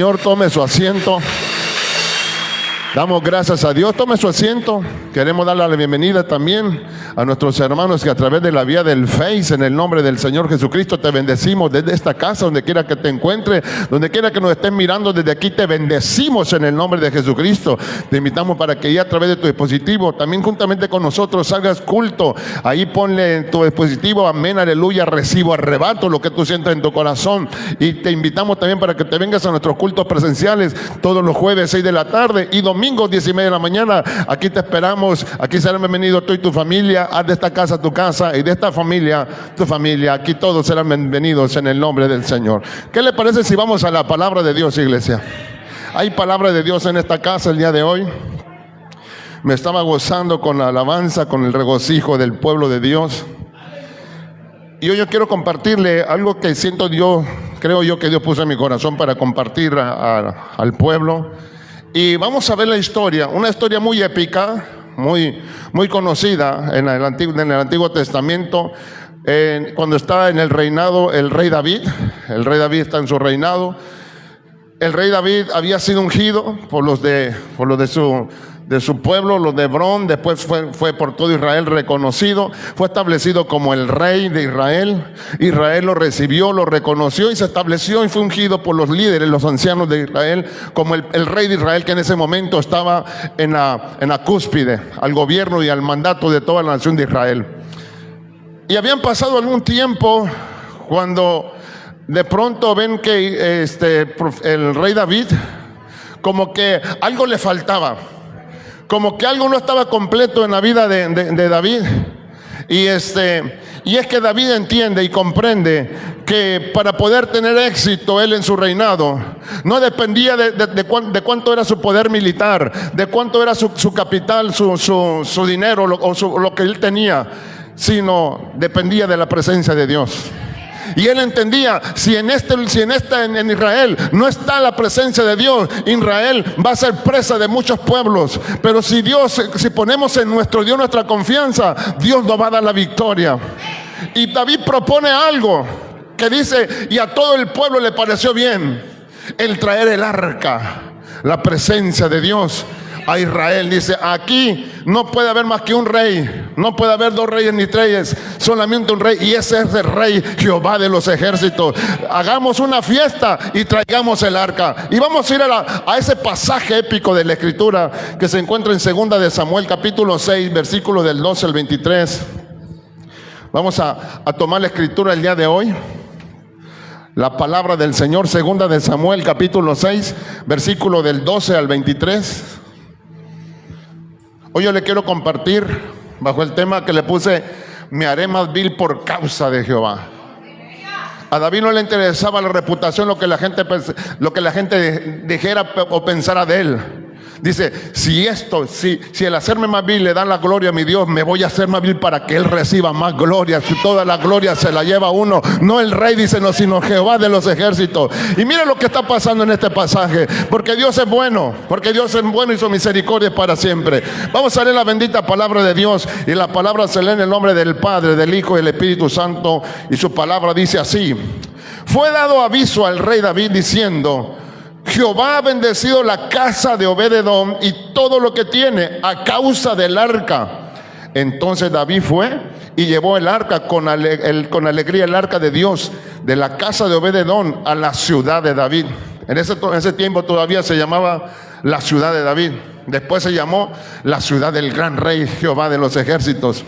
Señor, tome su asiento. Damos gracias a Dios. Tome su asiento. Queremos darle la bienvenida también a nuestros hermanos que a través de la vía del Face, en el nombre del Señor Jesucristo, te bendecimos desde esta casa, donde quiera que te encuentres, donde quiera que nos estén mirando desde aquí, te bendecimos en el nombre de Jesucristo. Te invitamos para que ya a través de tu dispositivo, también juntamente con nosotros, salgas culto. Ahí ponle en tu dispositivo, amén, aleluya, recibo, arrebato lo que tú sientas en tu corazón. Y te invitamos también para que te vengas a nuestros cultos presenciales todos los jueves 6 de la tarde y domingos 10:30 de la mañana. Aquí te esperamos. Aquí serán bienvenidos tú y tu familia. Haz de esta casa tu casa y de esta familia tu familia. Aquí todos serán bienvenidos en el nombre del Señor. ¿Qué le parece si vamos a la palabra de Dios, iglesia? Hay palabra de Dios en esta casa el día de hoy. Me estaba gozando con la alabanza, con el regocijo del pueblo de Dios. Y hoy yo quiero compartirle algo que siento Dios, creo yo que Dios puso en mi corazón para compartir al pueblo. Y vamos a ver la historia, una historia muy épica, muy conocida en el Antiguo Testamento, cuando está en el reinado el rey David. El rey David está en su reinado. El rey David había sido ungido por los de su pueblo, los de Hebrón. Después fue por todo Israel reconocido. Fue establecido como el rey de Israel. Israel lo recibió, lo reconoció y se estableció y fue ungido por los líderes, los ancianos de Israel, como el rey de Israel, que en ese momento estaba en la cúspide al gobierno y al mandato de toda la nación de Israel. Y habían pasado algún tiempo cuando de pronto ven que el rey David, como que algo le faltaba, como que algo no estaba completo en la vida de David. Y es que David entiende y comprende que para poder tener éxito él en su reinado, no dependía de cuánto era su poder militar, de cuánto era su capital, su dinero o lo que él tenía, sino dependía de la presencia de Dios. Y él entendía, si en Israel no está la presencia de Dios, Israel va a ser presa de muchos pueblos. Pero si ponemos en nuestro Dios nuestra confianza, Dios nos va a dar la victoria. Y David propone algo que dice, y a todo el pueblo le pareció bien, el traer el arca, la presencia de Dios a Israel. Dice, aquí no puede haber más que un rey, no puede haber dos reyes ni tres, solamente un rey, y ese es el rey Jehová de los ejércitos. Hagamos una fiesta y traigamos el arca. Y vamos a ir a ese pasaje épico de la escritura que se encuentra en 2 de Samuel capítulo 6 versículos del 12 al 23. Vamos a tomar la escritura el día de hoy, la palabra del Señor. 2 de Samuel capítulo 6 versículo del 12 al 23. Hoy yo le quiero compartir bajo el tema que le puse: me haré más vil por causa de Jehová. A David no le interesaba la reputación, lo que la gente dijera o pensara de él. Dice, si el hacerme más vil le da la gloria a mi Dios, me voy a hacer más vil para que Él reciba más gloria. Si toda la gloria se la lleva uno, no el rey, dice, no, sino Jehová de los ejércitos. Y mire lo que está pasando en este pasaje, porque Dios es bueno y su misericordia es para siempre. Vamos a leer la bendita palabra de Dios, y la palabra se lee en el nombre del Padre, del Hijo y del Espíritu Santo, y su palabra dice así: fue dado aviso al rey David diciendo, Jehová ha bendecido la casa de Obed-edom y todo lo que tiene a causa del arca. Entonces David fue y llevó el arca con alegría, el arca de Dios, de la casa de Obed-edom a la ciudad de David. En ese tiempo todavía se llamaba la ciudad de David. Después se llamó la ciudad del gran rey Jehová de los ejércitos.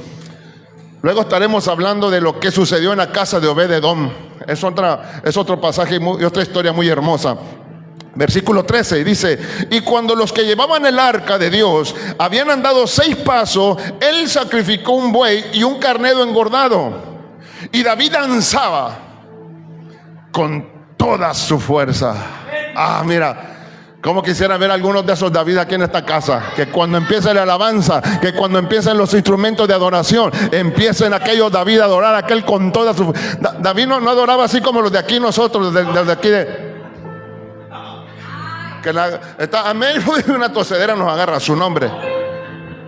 Luego estaremos hablando de lo que sucedió en la casa de Obed-edom. Es otro pasaje y otra historia muy hermosa. Versículo 13 y dice, y cuando los que llevaban el arca de Dios habían andado 6 pasos, él sacrificó un buey y un carnero engordado, y David danzaba con toda su fuerza. Mira, como quisiera ver algunos de esos David aquí en esta casa, que cuando empiece la alabanza, que cuando empiecen los instrumentos de adoración, empiecen aquellos David a adorar a aquel con toda su... David no adoraba así como los de aquí nosotros, de aquí amén, una tosedera nos agarra su nombre.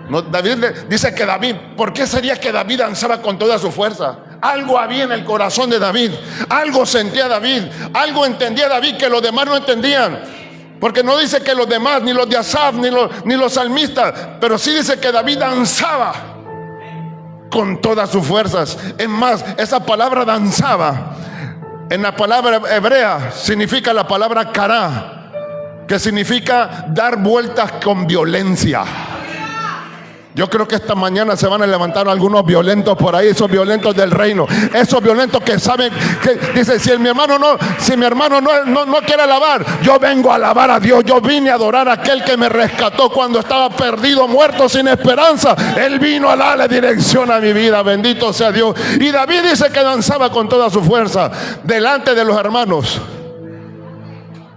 No, David dice que David, ¿por qué sería que David danzaba con toda su fuerza? Algo había en el corazón de David. Algo sentía David. Algo entendía David que los demás no entendían. Porque no dice que los demás, ni los de Asaf, ni los salmistas, pero sí dice que David danzaba con todas sus fuerzas. Es más, esa palabra danzaba, en la palabra hebrea, significa la palabra kará, que significa dar vueltas con violencia. Yo creo que esta mañana se van a levantar algunos violentos por ahí, esos violentos del reino, esos violentos que saben que dicen, si mi hermano no quiere alabar, yo vengo a alabar a Dios. Yo vine a adorar a aquel que me rescató cuando estaba perdido, muerto, sin esperanza. Él vino a darle dirección a mi vida, bendito sea Dios. Y David dice que danzaba con toda su fuerza delante de los hermanos.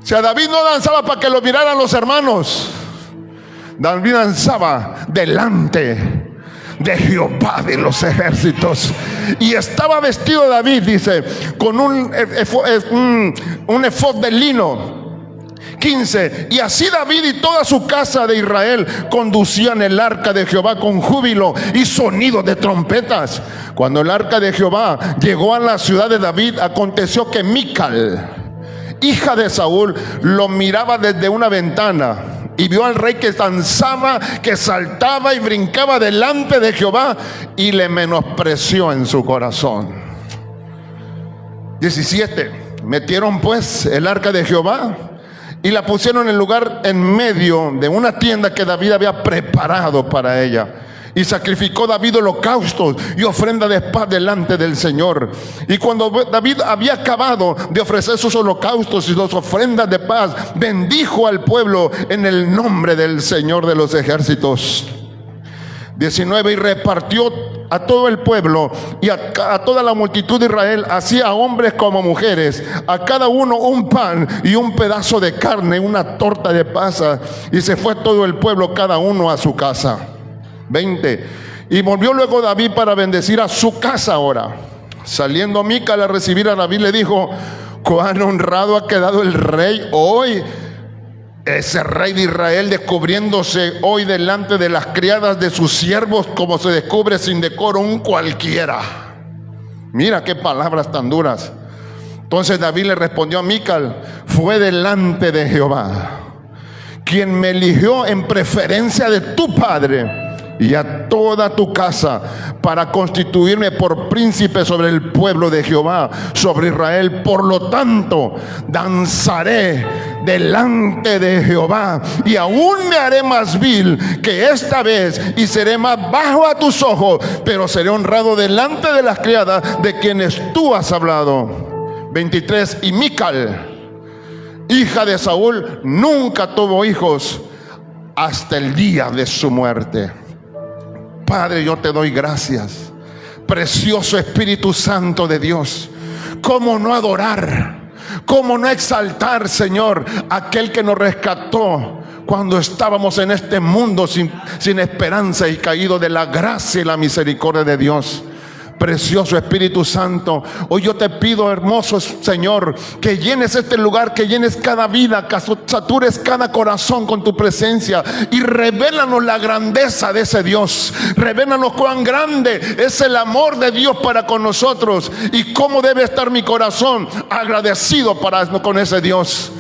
O sea, David no danzaba para que lo miraran los hermanos. David danzaba delante de Jehová de los ejércitos. Y estaba vestido David, dice, con un efod de lino. 15. Y así David y toda su casa de Israel conducían el arca de Jehová con júbilo y sonido de trompetas. Cuando el arca de Jehová llegó a la ciudad de David, aconteció que Mical, hija de Saúl, lo miraba desde una ventana y vio al rey que danzaba, que saltaba y brincaba delante de Jehová, y le menospreció en su corazón. 17. Metieron pues el arca de Jehová y la pusieron en lugar en medio de una tienda que David había preparado para ella. Y sacrificó David holocaustos y ofrenda de paz delante del Señor. Y cuando David había acabado de ofrecer sus holocaustos y sus ofrendas de paz, bendijo al pueblo en el nombre del Señor de los ejércitos. 19. Y repartió a todo el pueblo y a toda la multitud de Israel, así a hombres como mujeres, a cada uno un pan y un pedazo de carne, una torta de pasas. Y se fue todo el pueblo, cada uno a su casa. 20. Y volvió luego David para bendecir a su casa ahora. Saliendo Mical a recibir a David, le dijo: cuán honrado ha quedado el rey hoy, ese rey de Israel, descubriéndose hoy delante de las criadas de sus siervos, como se descubre sin decoro un cualquiera. Mira qué palabras tan duras. Entonces David le respondió a Mical: fue delante de Jehová quien me eligió en preferencia de tu padre y a toda tu casa, para constituirme por príncipe sobre el pueblo de Jehová, sobre Israel. Por lo tanto, danzaré delante de Jehová, y aún me haré más vil que esta vez, y seré más bajo a tus ojos, pero seré honrado delante de las criadas de quienes tú has hablado. 23. Y Mical, hija de Saúl, nunca tuvo hijos hasta el día de su muerte. Padre, yo te doy gracias, precioso Espíritu Santo de Dios. ¿Cómo no adorar? ¿Cómo no exaltar, Señor, aquel que nos rescató cuando estábamos en este mundo sin esperanza y caído de la gracia y la misericordia de Dios? Precioso Espíritu Santo, hoy yo te pido, hermoso Señor, que llenes este lugar, que llenes cada vida, que satures cada corazón con tu presencia, y revélanos la grandeza de ese Dios. Revélanos cuán grande es el amor de Dios para con nosotros, y cómo debe estar mi corazón agradecido con ese Dios.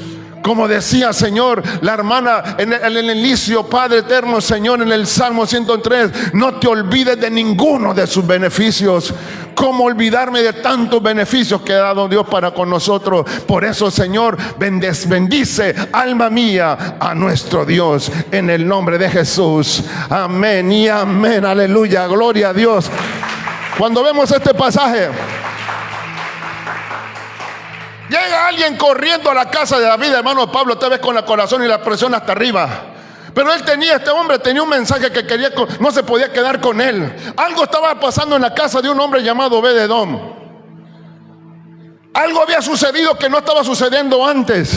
Como decía, Señor, la hermana en el inicio: Padre eterno, Señor, en el Salmo 103, no te olvides de ninguno de sus beneficios. ¿Cómo olvidarme de tantos beneficios que ha dado Dios para con nosotros? Por eso, Señor, bendice, alma mía, a nuestro Dios, en el nombre de Jesús. Amén y amén. Aleluya, gloria a Dios. Cuando vemos este pasaje, llega alguien corriendo a la casa de David, hermano Pablo, te ves con el corazón y la presión hasta arriba. Pero este hombre tenía un mensaje que quería, no se podía quedar con él. Algo estaba pasando en la casa de un hombre llamado Obed-Edom. Algo había sucedido que no estaba sucediendo antes.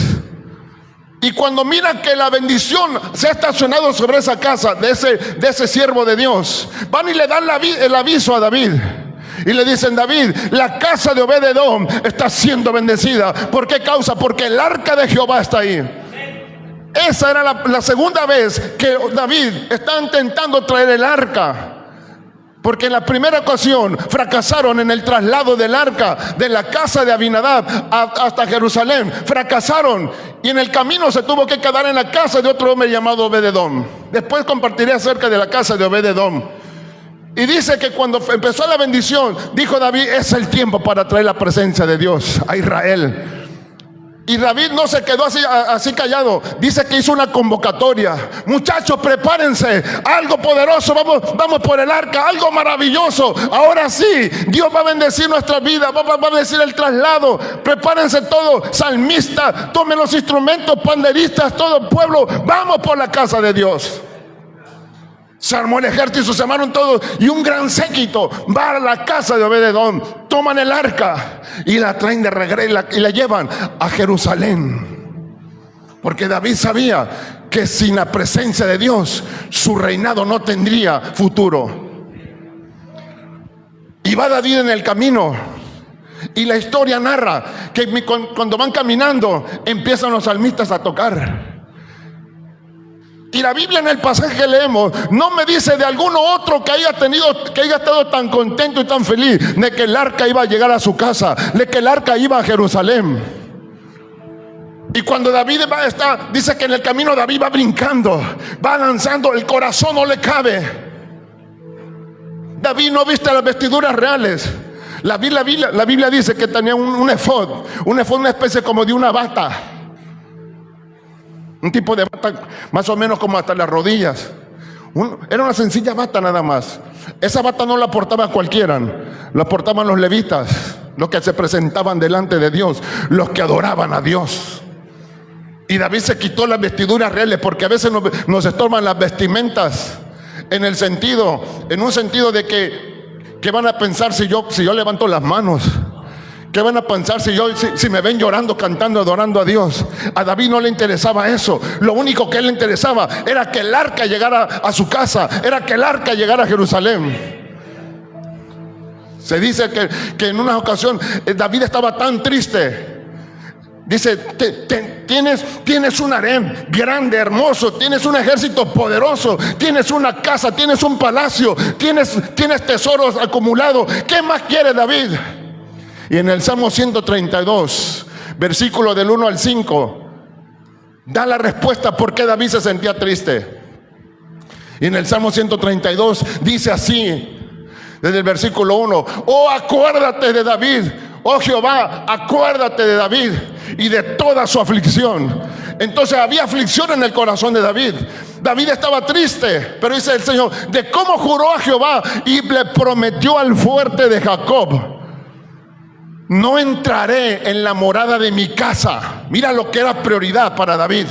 Y cuando mira que la bendición se ha estacionado sobre esa casa de ese siervo de Dios, van y le dan el aviso a David. Y le dicen: David, la casa de Obed-Edom está siendo bendecida. ¿Por qué causa? Porque el arca de Jehová está ahí. Esa era la segunda vez que David está intentando traer el arca. Porque en la primera ocasión fracasaron en el traslado del arca de la casa de Abinadab hasta Jerusalén. Fracasaron y en el camino se tuvo que quedar en la casa de otro hombre llamado Obed-Edom. Después compartiré acerca de la casa de Obed-Edom. Y dice que cuando empezó la bendición, dijo David: es el tiempo para traer la presencia de Dios a Israel. Y David no se quedó así callado. Dice que hizo una convocatoria: muchachos, prepárense, algo poderoso, vamos por el arca, algo maravilloso. Ahora sí, Dios va a bendecir nuestra vida, va a bendecir el traslado. Prepárense todos, salmistas, tomen los instrumentos, panderistas, todo el pueblo, vamos por la casa de Dios. Se armó el ejército, se armaron todos, y un gran séquito va a la casa de Obed-Edom. Toman el arca y la traen de regreso y la llevan a Jerusalén. Porque David sabía que sin la presencia de Dios su reinado no tendría futuro. Y va David en el camino, y la historia narra que cuando van caminando empiezan los salmistas a tocar. Y la Biblia, en el pasaje que leemos, no me dice de alguno otro que haya estado tan contento y tan feliz de que el arca iba a llegar a su casa, de que el arca iba a Jerusalén. Y cuando David dice que en el camino David va brincando, va danzando, el corazón no le cabe. David no viste las vestiduras reales. La Biblia dice que tenía un efod, una especie como de una bata. Un tipo de bata más o menos como hasta las rodillas. Era una sencilla bata nada más. Esa bata no la portaba cualquiera, la portaban los levitas, los que se presentaban delante de Dios, los que adoraban a Dios. Y David se quitó las vestiduras reales, porque a veces nos estorban las vestimentas en un sentido de que van a pensar si yo levanto las manos. ¿Qué van a pensar si me ven llorando, cantando, adorando a Dios? A David no le interesaba eso. Lo único que le interesaba era que el arca llegara a su casa, era que el arca llegara a Jerusalén. Se dice que en una ocasión David estaba tan triste. Dice: tienes un harem grande, hermoso, tienes un ejército poderoso, tienes una casa, tienes un palacio, tienes tesoros acumulados. ¿Qué más quiere David? Y en el Salmo 132, versículo del 1 al 5, da la respuesta por qué David se sentía triste. Y en el Salmo 132 dice así, desde el versículo 1: oh, acuérdate de David, oh Jehová, acuérdate de David y de toda su aflicción. Entonces había aflicción en el corazón de David. David estaba triste, pero dice el Señor: de cómo juró a Jehová y le prometió al fuerte de Jacob: no entraré en la morada de mi casa. Mira lo que era prioridad para David.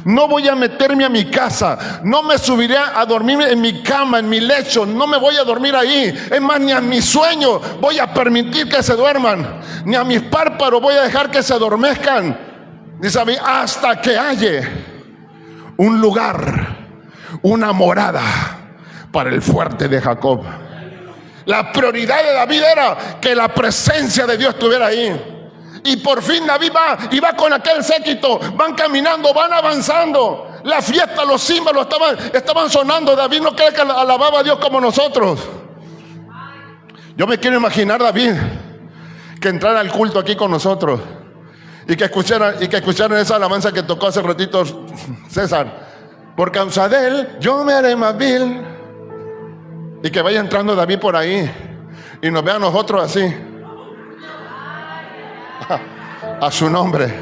No voy a meterme a mi casa, no me subiré a dormir en mi cama, en mi lecho, no me voy a dormir ahí. Es más, ni a mis sueños voy a permitir que se duerman, ni a mis párpados voy a dejar que se adormezcan. Dice David: hasta que halle un lugar, una morada para el fuerte de Jacob. La prioridad de David era que la presencia de Dios estuviera ahí. Y por fin David va con aquel séquito, van caminando, van avanzando. La fiesta, los címbalos estaban sonando. David no cree que alababa a Dios como nosotros. Yo me quiero imaginar David que entrara al culto aquí con nosotros y que escucharan esa alabanza que tocó hace ratito César: por causa de él yo me haré más vil. Y que vaya entrando David por ahí y nos vea a nosotros así, a su nombre.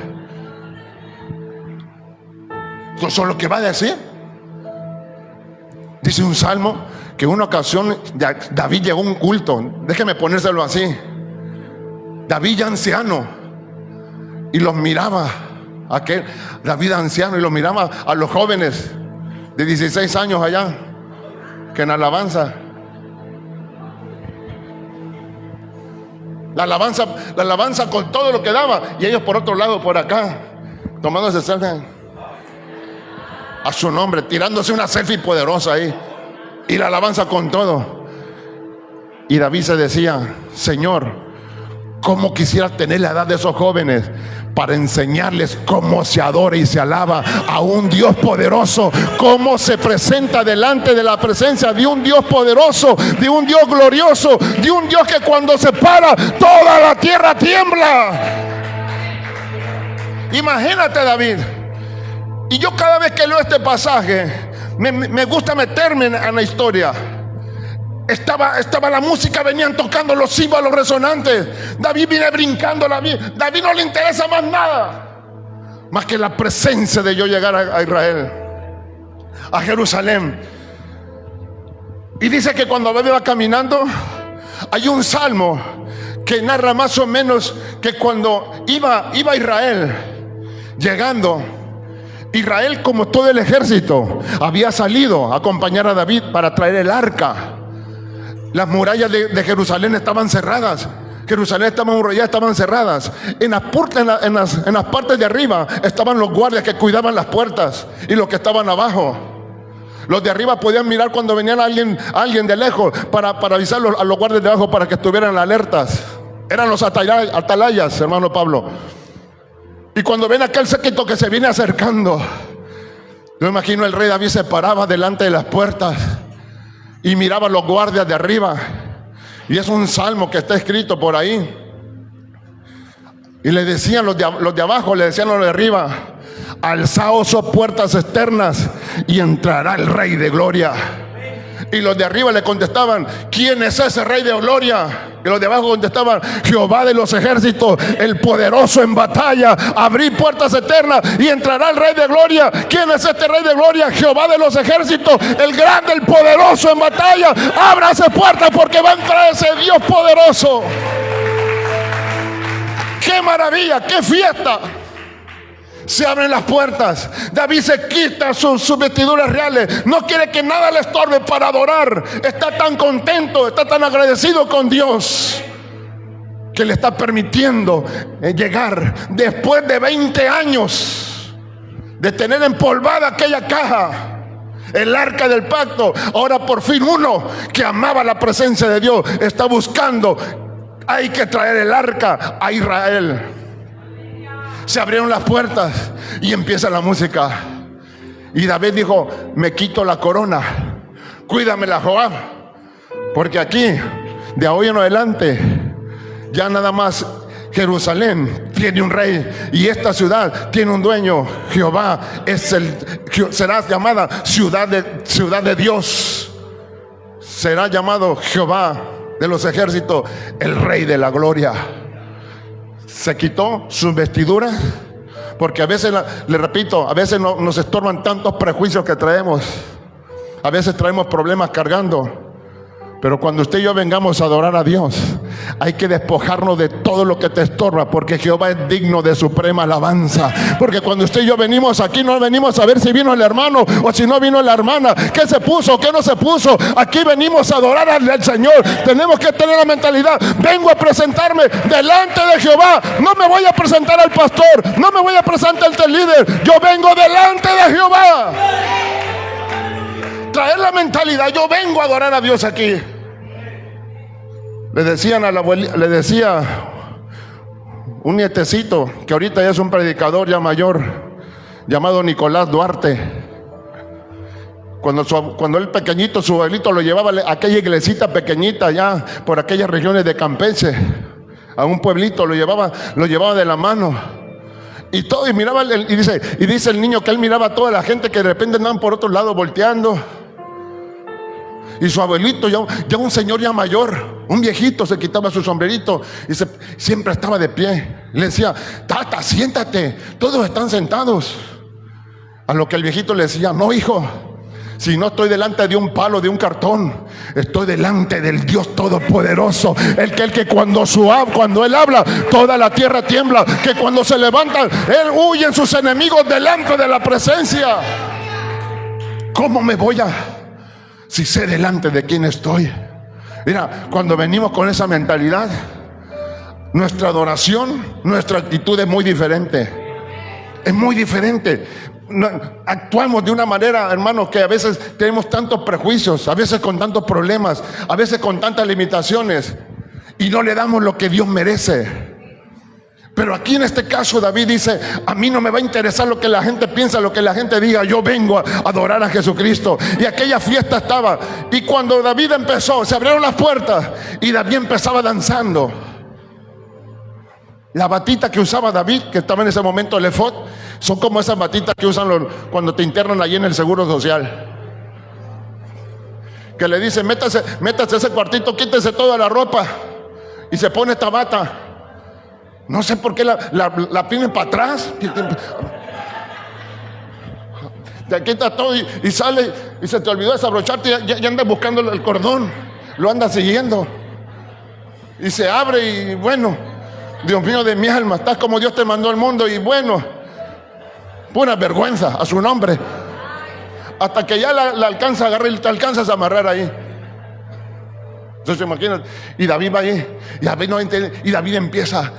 Eso es lo que va a decir. Dice un salmo que en una ocasión David llegó a un culto. Déjeme ponérselo así: David ya anciano, y los miraba, aquel David anciano, y los miraba a los jóvenes de 16 años allá, que en alabanza. La alabanza con todo lo que daba, y ellos por otro lado, por acá, tomándose selfie a su nombre, tirándose una selfie poderosa ahí, y la alabanza con todo. Y David se decía: Señor, Cómo quisiera tener la edad de esos jóvenes para enseñarles cómo se adora y se alaba a un Dios poderoso, cómo se presenta delante de la presencia de un Dios poderoso, de un Dios glorioso, de un Dios que cuando se para toda la tierra tiembla. Imagínate, David. Y yo cada vez que leo este pasaje me gusta meterme en la historia. Estaba la música, venían tocando los címbalos resonantes. David viene brincando. David no le interesa más nada, más que la presencia de yo llegar a Israel, a Jerusalén. Y dice que cuando David va caminando, hay un salmo que narra más o menos que cuando iba Israel llegando, Israel, como todo el ejército, había salido a acompañar a David para traer el arca. Las murallas de Jerusalén estaban cerradas. Jerusalén estaba emburrallada, estaban cerradas. En las partes de arriba estaban los guardias que cuidaban las puertas, y los que estaban abajo, los de arriba podían mirar cuando venían alguien de lejos para avisar a los guardias de abajo para que estuvieran alertas. Eran los atalayas, hermano Pablo. Y cuando ven aquel séquito que se viene acercando, yo imagino el rey David se paraba delante de las puertas y miraba a los guardias de arriba. Y es un salmo que está escrito por ahí. Y le decían los de abajo, le decían los de arriba: alzaos, oh puertas externas, y entrará el Rey de Gloria. Y los de arriba le contestaban: ¿quién es ese Rey de Gloria? Y los de abajo contestaban: Jehová de los ejércitos, el poderoso en batalla. Abrid puertas eternas y entrará el Rey de Gloria. ¿Quién es este Rey de Gloria? Jehová de los ejércitos, el grande, el poderoso en batalla. Ábrase puertas porque va a entrar ese Dios poderoso. ¡Qué maravilla! ¡Qué fiesta! Se abren las puertas. David se quita sus vestiduras reales. No quiere que nada le estorbe para adorar. Está tan contento, está tan agradecido con Dios, que le está permitiendo llegar después de 20 años de tener empolvada aquella caja, el arca del pacto. Ahora por fin uno que amaba la presencia de Dios está buscando: hay que traer el arca a Israel. Se abrieron las puertas y empieza la música. Y David dijo: me quito la corona, cuídamela, Joab, porque aquí, de hoy en adelante, ya nada más Jerusalén tiene un rey y esta ciudad tiene un dueño. Jehová será llamada ciudad de Dios. Será llamado Jehová de los ejércitos, el Rey de la Gloria. Se quitó sus vestiduras, porque a veces, le repito, a veces nos estorban tantos prejuicios que traemos. A veces traemos problemas cargando. Pero cuando usted y yo vengamos a adorar a Dios, hay que despojarnos de todo lo que te estorba, porque Jehová es digno de suprema alabanza. Porque cuando usted y yo venimos aquí, no venimos a ver si vino el hermano o si no vino la hermana, qué se puso, qué no se puso. Aquí venimos a adorar al Señor. Tenemos que tener la mentalidad: vengo a presentarme delante de Jehová. No me voy a presentar al pastor, no me voy a presentar al líder. Yo vengo delante de Jehová. Traer la mentalidad: yo vengo a adorar a Dios aquí. Le decía un nietecito que ahorita ya es un predicador ya mayor, llamado Nicolás Duarte. Cuando él pequeñito, su abuelito lo llevaba a aquella iglesita pequeñita allá por aquellas regiones de Campeche, a un pueblito, lo llevaba de la mano. Y todo, y miraba, y dice el niño que él miraba a toda la gente que de repente andaban por otro lado volteando. Y su abuelito, ya un señor ya mayor, un viejito, se quitaba su sombrerito y siempre estaba de pie. Le decía: tata, siéntate, todos están sentados. A lo que el viejito le decía: no, hijo, si no estoy delante de un palo, de un cartón, estoy delante del Dios Todopoderoso. El que cuando Él habla, toda la tierra tiembla. Que cuando se levantan, Él huyen sus enemigos delante de la presencia. ¿Cómo me voy si sé delante de quién estoy? Mira, cuando venimos con esa mentalidad, nuestra adoración, nuestra actitud es muy diferente. Es muy diferente. Actuamos de una manera, hermanos, que a veces tenemos tantos prejuicios, a veces con tantos problemas, a veces con tantas limitaciones. y no le damos lo que Dios merece. Pero aquí en este caso David dice: a mí no me va a interesar lo que la gente piensa, lo que la gente diga, yo vengo a adorar a Jesucristo. Y aquella fiesta estaba, y cuando David empezó, se abrieron las puertas y David empezaba danzando. La batita que usaba David, que estaba en ese momento el efod, son como esas batitas que usan cuando te internan allí en el Seguro Social, que le dicen: métase a ese cuartito, quítese toda la ropa y se pone esta bata. No sé por qué la piden para atrás. Te quitas todo y sale, y se te olvidó desabrocharte, ya andas buscando el cordón, lo andas siguiendo y se abre, y bueno, Dios mío de mi alma, estás como Dios te mandó al mundo, y bueno, pura vergüenza a su nombre, hasta que ya la alcanza a agarrar y te alcanzas a amarrar ahí. Entonces imagínate, y David va ahí, y David no entiende, y David empieza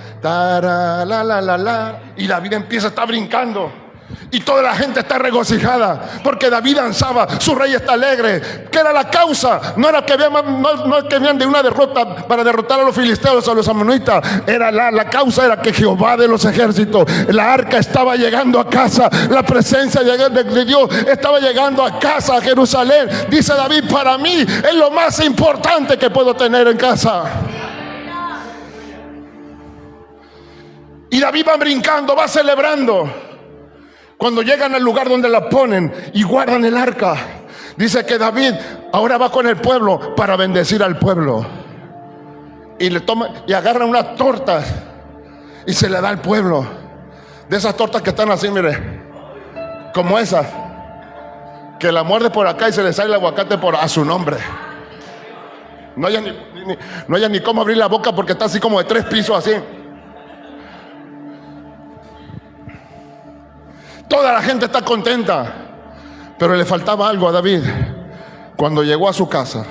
y David empieza a estar brincando, y toda la gente está regocijada porque David danzaba, su rey está alegre. ¿Qué era la causa? No era que venían de una derrota para derrotar a los filisteos o a los amonitas. Era la causa era que Jehová de los ejércitos, la arca estaba llegando a casa, la presencia de Dios estaba llegando a casa, a Jerusalén. Dice David: para mí es lo más importante que puedo tener en casa. Y David va brincando, va celebrando. Cuando llegan al lugar donde la ponen y guardan el arca, dice que David ahora va con el pueblo para bendecir al pueblo. Y le toma y agarra unas tortas y se le da al pueblo. De esas tortas que están así, mire, como esas, que la muerde por acá y se le sale el aguacate a su nombre. No haya ni cómo abrir la boca porque está así como de 3 pisos así. Toda la gente está contenta, pero le faltaba algo a David. Cuando llegó a su casa,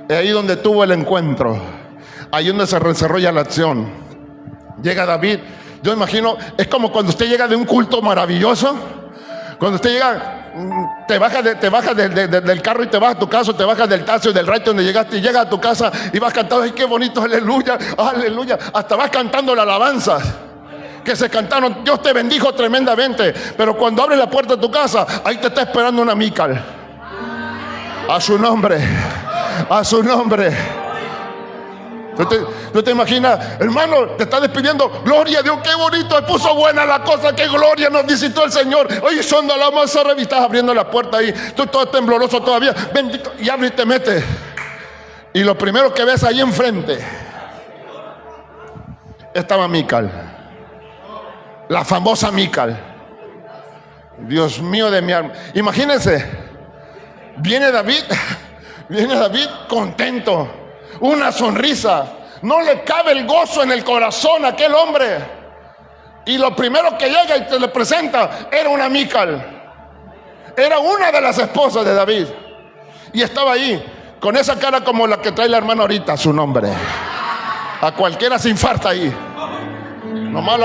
es ahí donde tuvo el encuentro, ahí donde se desarrolla la acción. Llega David, yo imagino, es como cuando usted llega de un culto maravilloso. Cuando usted llega, te bajas del carro y te vas a tu casa, te bajas del taxi o del raite donde llegaste y llegas a tu casa y vas cantando: ay, qué bonito, aleluya, aleluya. Hasta vas cantando la alabanza que se cantaron, Dios te bendijo tremendamente. Pero cuando abres la puerta de tu casa, ahí te está esperando una Mical. A su nombre, a su nombre. ¿Tú te imaginas, hermano, te está despidiendo? Gloria a Dios, qué bonito, se puso buena la cosa, qué gloria, nos visitó el Señor. Oye, son de la masa, estás abriendo la puerta ahí, tú todo tembloroso todavía, bendito, y abre y te mete. Y lo primero que ves ahí enfrente, estaba Mical. La famosa Mical. Dios mío de mi alma. Imagínense, viene David contento, una sonrisa, no le cabe el gozo en el corazón a aquel hombre. Y lo primero que llega y te le presenta era una Mical. Era una de las esposas de David. Y estaba ahí, con esa cara como la que trae la hermana ahorita, su nombre. A cualquiera se infarta ahí. Nomás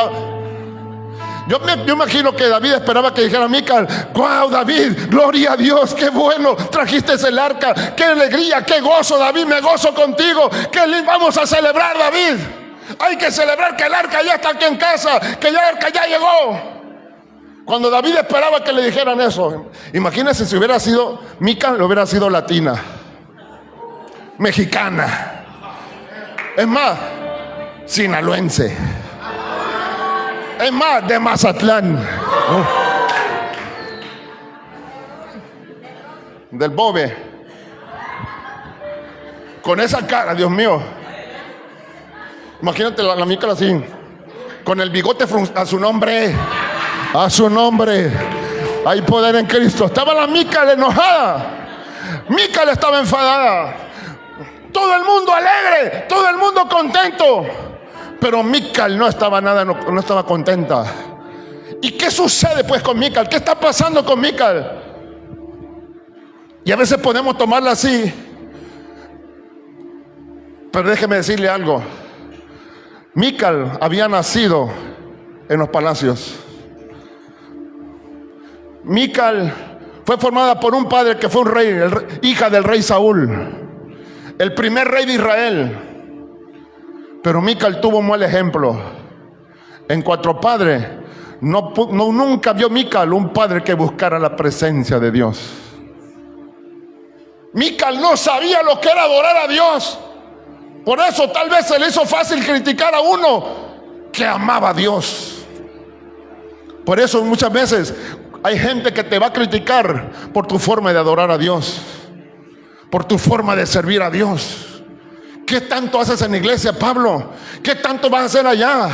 Yo imagino que David esperaba que dijera Mical: wow, David, gloria a Dios, qué bueno, trajiste el arca, qué alegría, qué gozo, David, me gozo contigo, vamos a celebrar, David. Hay que celebrar que el arca ya está aquí en casa, que el arca ya llegó. Cuando David esperaba que le dijeran eso, imagínense si hubiera sido Mical, hubiera sido latina, mexicana, es más, sinaloense, es más, de Mazatlán, del Bobe, con esa cara, Dios mío. Imagínate la Mical así, con el bigote a su nombre, a su nombre. Hay poder en Cristo. Estaba la Mical enojada, Mical estaba enfadada, todo el mundo alegre, todo el mundo contento. Pero Mical no estaba no estaba contenta. ¿Y qué sucede pues con Mical? ¿Qué está pasando con Mical? Y a veces podemos tomarla así, pero déjeme decirle algo. Mical había nacido en los palacios. Mical fue formada por un padre que fue un rey, hija del rey Saúl, el primer rey de Israel. Pero Mical tuvo un mal ejemplo. En Cuatro Padres, nunca vio Mical un padre que buscara la presencia de Dios. Mical no sabía lo que era adorar a Dios. Por eso tal vez se le hizo fácil criticar a uno que amaba a Dios. Por eso muchas veces hay gente que te va a criticar por tu forma de adorar a Dios, por tu forma de servir a Dios. ¿Qué tanto haces en la iglesia, Pablo? ¿Qué tanto vas a hacer allá?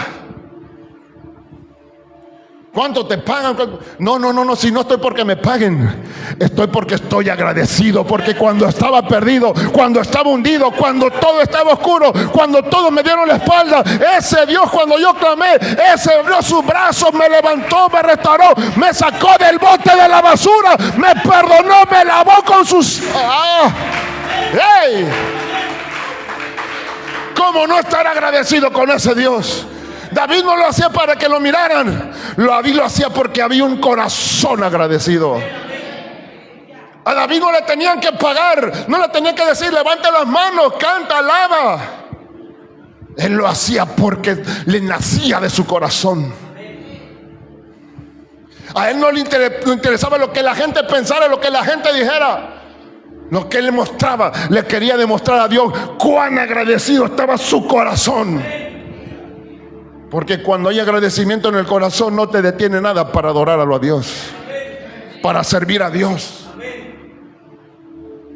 ¿Cuánto te pagan? No, si no estoy porque me paguen, estoy porque estoy agradecido, porque cuando estaba perdido, cuando estaba hundido, cuando todo estaba oscuro, cuando todos me dieron la espalda, ese Dios, cuando yo clamé, ese abrió sus brazos, me levantó, me restauró, me sacó del bote de la basura, me perdonó, me lavó con sus... ¡Hey! ¿Cómo no estar agradecido con ese Dios? David no lo hacía para que lo miraran. David lo hacía porque había un corazón agradecido. A David no le tenían que pagar, no le tenían que decir levanta las manos, canta, alaba. Él lo hacía porque le nacía de su corazón. A él no le interesaba lo que la gente pensara, lo que la gente dijera. Lo que él le mostraba, le quería demostrar a Dios cuán agradecido estaba su corazón. Porque cuando hay agradecimiento en el corazón, no te detiene nada para adorar a Dios, para servir a Dios.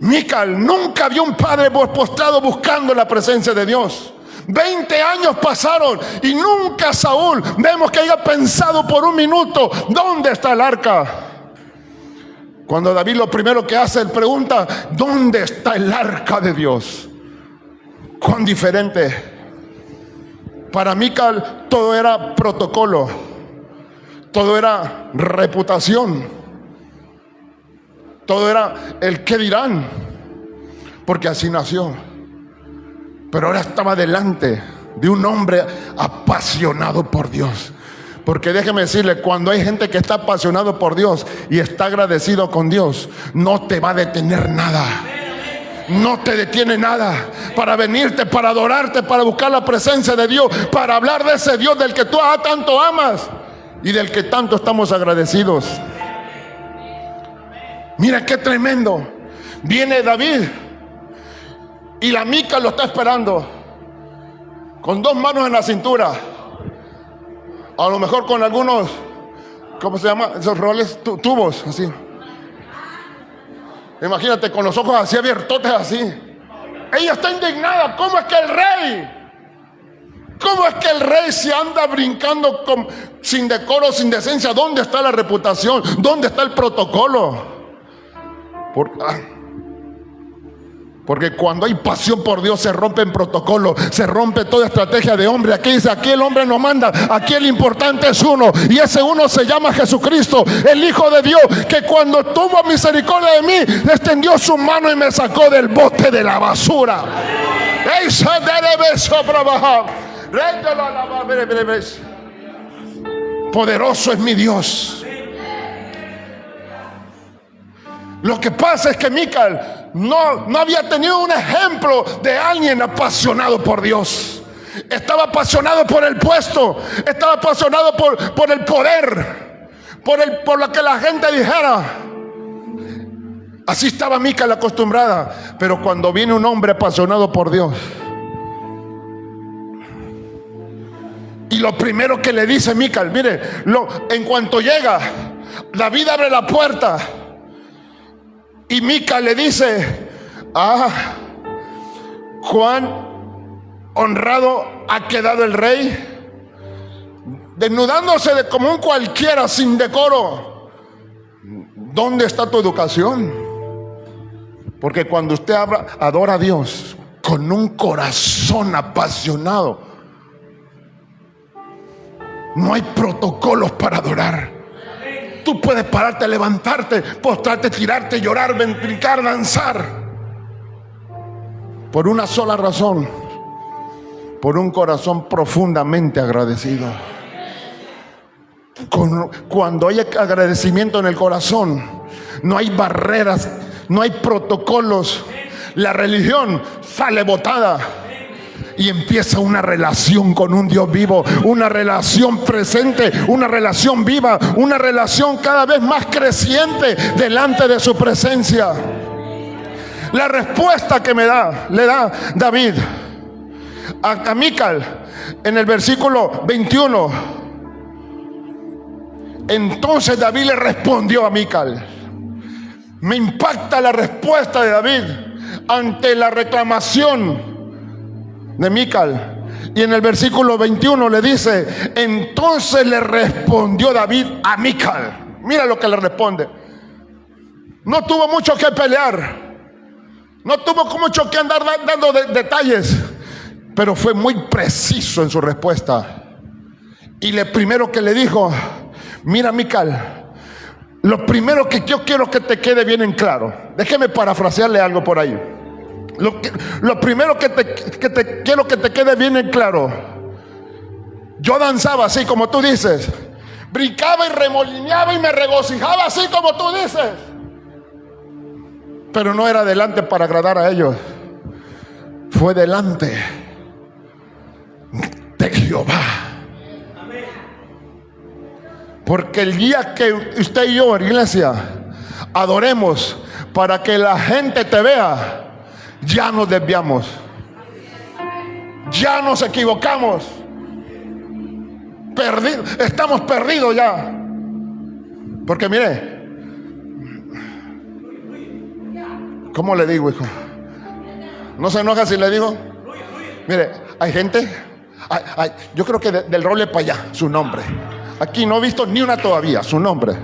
Mical nunca vio un padre postrado buscando la presencia de Dios. 20 años pasaron y nunca Saúl vemos que haya pensado por un minuto ¿dónde está el arca? Cuando David lo primero que hace, él pregunta ¿dónde está el arca de Dios? Cuán diferente. Para Mical todo era protocolo, todo era reputación, todo era el qué dirán, porque así nació. Pero ahora estaba delante de un hombre apasionado por Dios. Porque déjeme decirle, cuando hay gente que está apasionado por Dios y está agradecido con Dios, no te va a detener nada. No te detiene nada para venirte, para adorarte, para buscar la presencia de Dios, para hablar de ese Dios del que tú tanto amas y del que tanto estamos agradecidos. Mira qué tremendo. Viene David y la Mical lo está esperando con dos manos en la cintura, a lo mejor con algunos, ¿cómo se llama? Esos roles, tubos así. Imagínate con los ojos así abiertotes así. Ella está indignada. ¿Cómo es que el rey se anda brincando sin decoro, sin decencia? ¿Dónde está la reputación? ¿Dónde está el protocolo? Porque cuando hay pasión por Dios se rompe en protocolo, se rompe toda estrategia de hombre. Aquí dice, aquí el hombre no manda, aquí el importante es uno, y ese uno se llama Jesucristo, el Hijo de Dios, que cuando tuvo misericordia de mí, extendió su mano y me sacó del bote de la basura. Poderoso es mi Dios. Lo que pasa es que Mical no había tenido un ejemplo de alguien apasionado por Dios. Estaba apasionado por el puesto, estaba apasionado por el poder, por lo que la gente dijera. Así estaba Mical acostumbrada. Pero cuando viene un hombre apasionado por Dios, y lo primero que le dice Mical, mire, en cuanto llega, David abre la puerta y Mical le dice, cuán honrado ha quedado el rey, desnudándose como un cualquiera, sin decoro. ¿Dónde está tu educación? Porque cuando usted adora a Dios con un corazón apasionado, no hay protocolos para adorar. Tú puedes pararte, levantarte, postrarte, tirarte, llorar, brincar, danzar, por una sola razón: por un corazón profundamente agradecido. Cuando hay agradecimiento en el corazón, no hay barreras, no hay protocolos. La religión sale botada. y empieza una relación con un Dios vivo, una relación presente, una relación viva, una relación cada vez más creciente delante de su presencia. La respuesta que le da David a Mical en el versículo 21. Entonces David le respondió a Mical. Me impacta la respuesta de David ante la reclamación de Mical. Y en el versículo 21 le dice: entonces le respondió David a Mical. Mira lo que le responde. No tuvo mucho que pelear, no tuvo mucho que andar dando detalles, pero fue muy preciso en su respuesta. Y lo primero que le dijo: mira, Mical, lo primero que yo quiero que te quede bien en claro. Déjeme parafrasearle algo por ahí. Lo primero que quiero que te quede bien en claro. Yo danzaba así como tú dices, brincaba y remolineaba y me regocijaba así como tú dices, pero no era delante para agradar a ellos, fue delante de Jehová. Porque el día que usted y yo, iglesia, adoremos para que la gente te vea, ya nos desviamos, ya nos equivocamos, estamos perdidos ya. Porque mire, ¿cómo le digo, hijo? ¿No se enoja si le digo? Mire, hay gente, yo creo que del roble para allá, su nombre. Aquí no he visto ni una todavía, su nombre.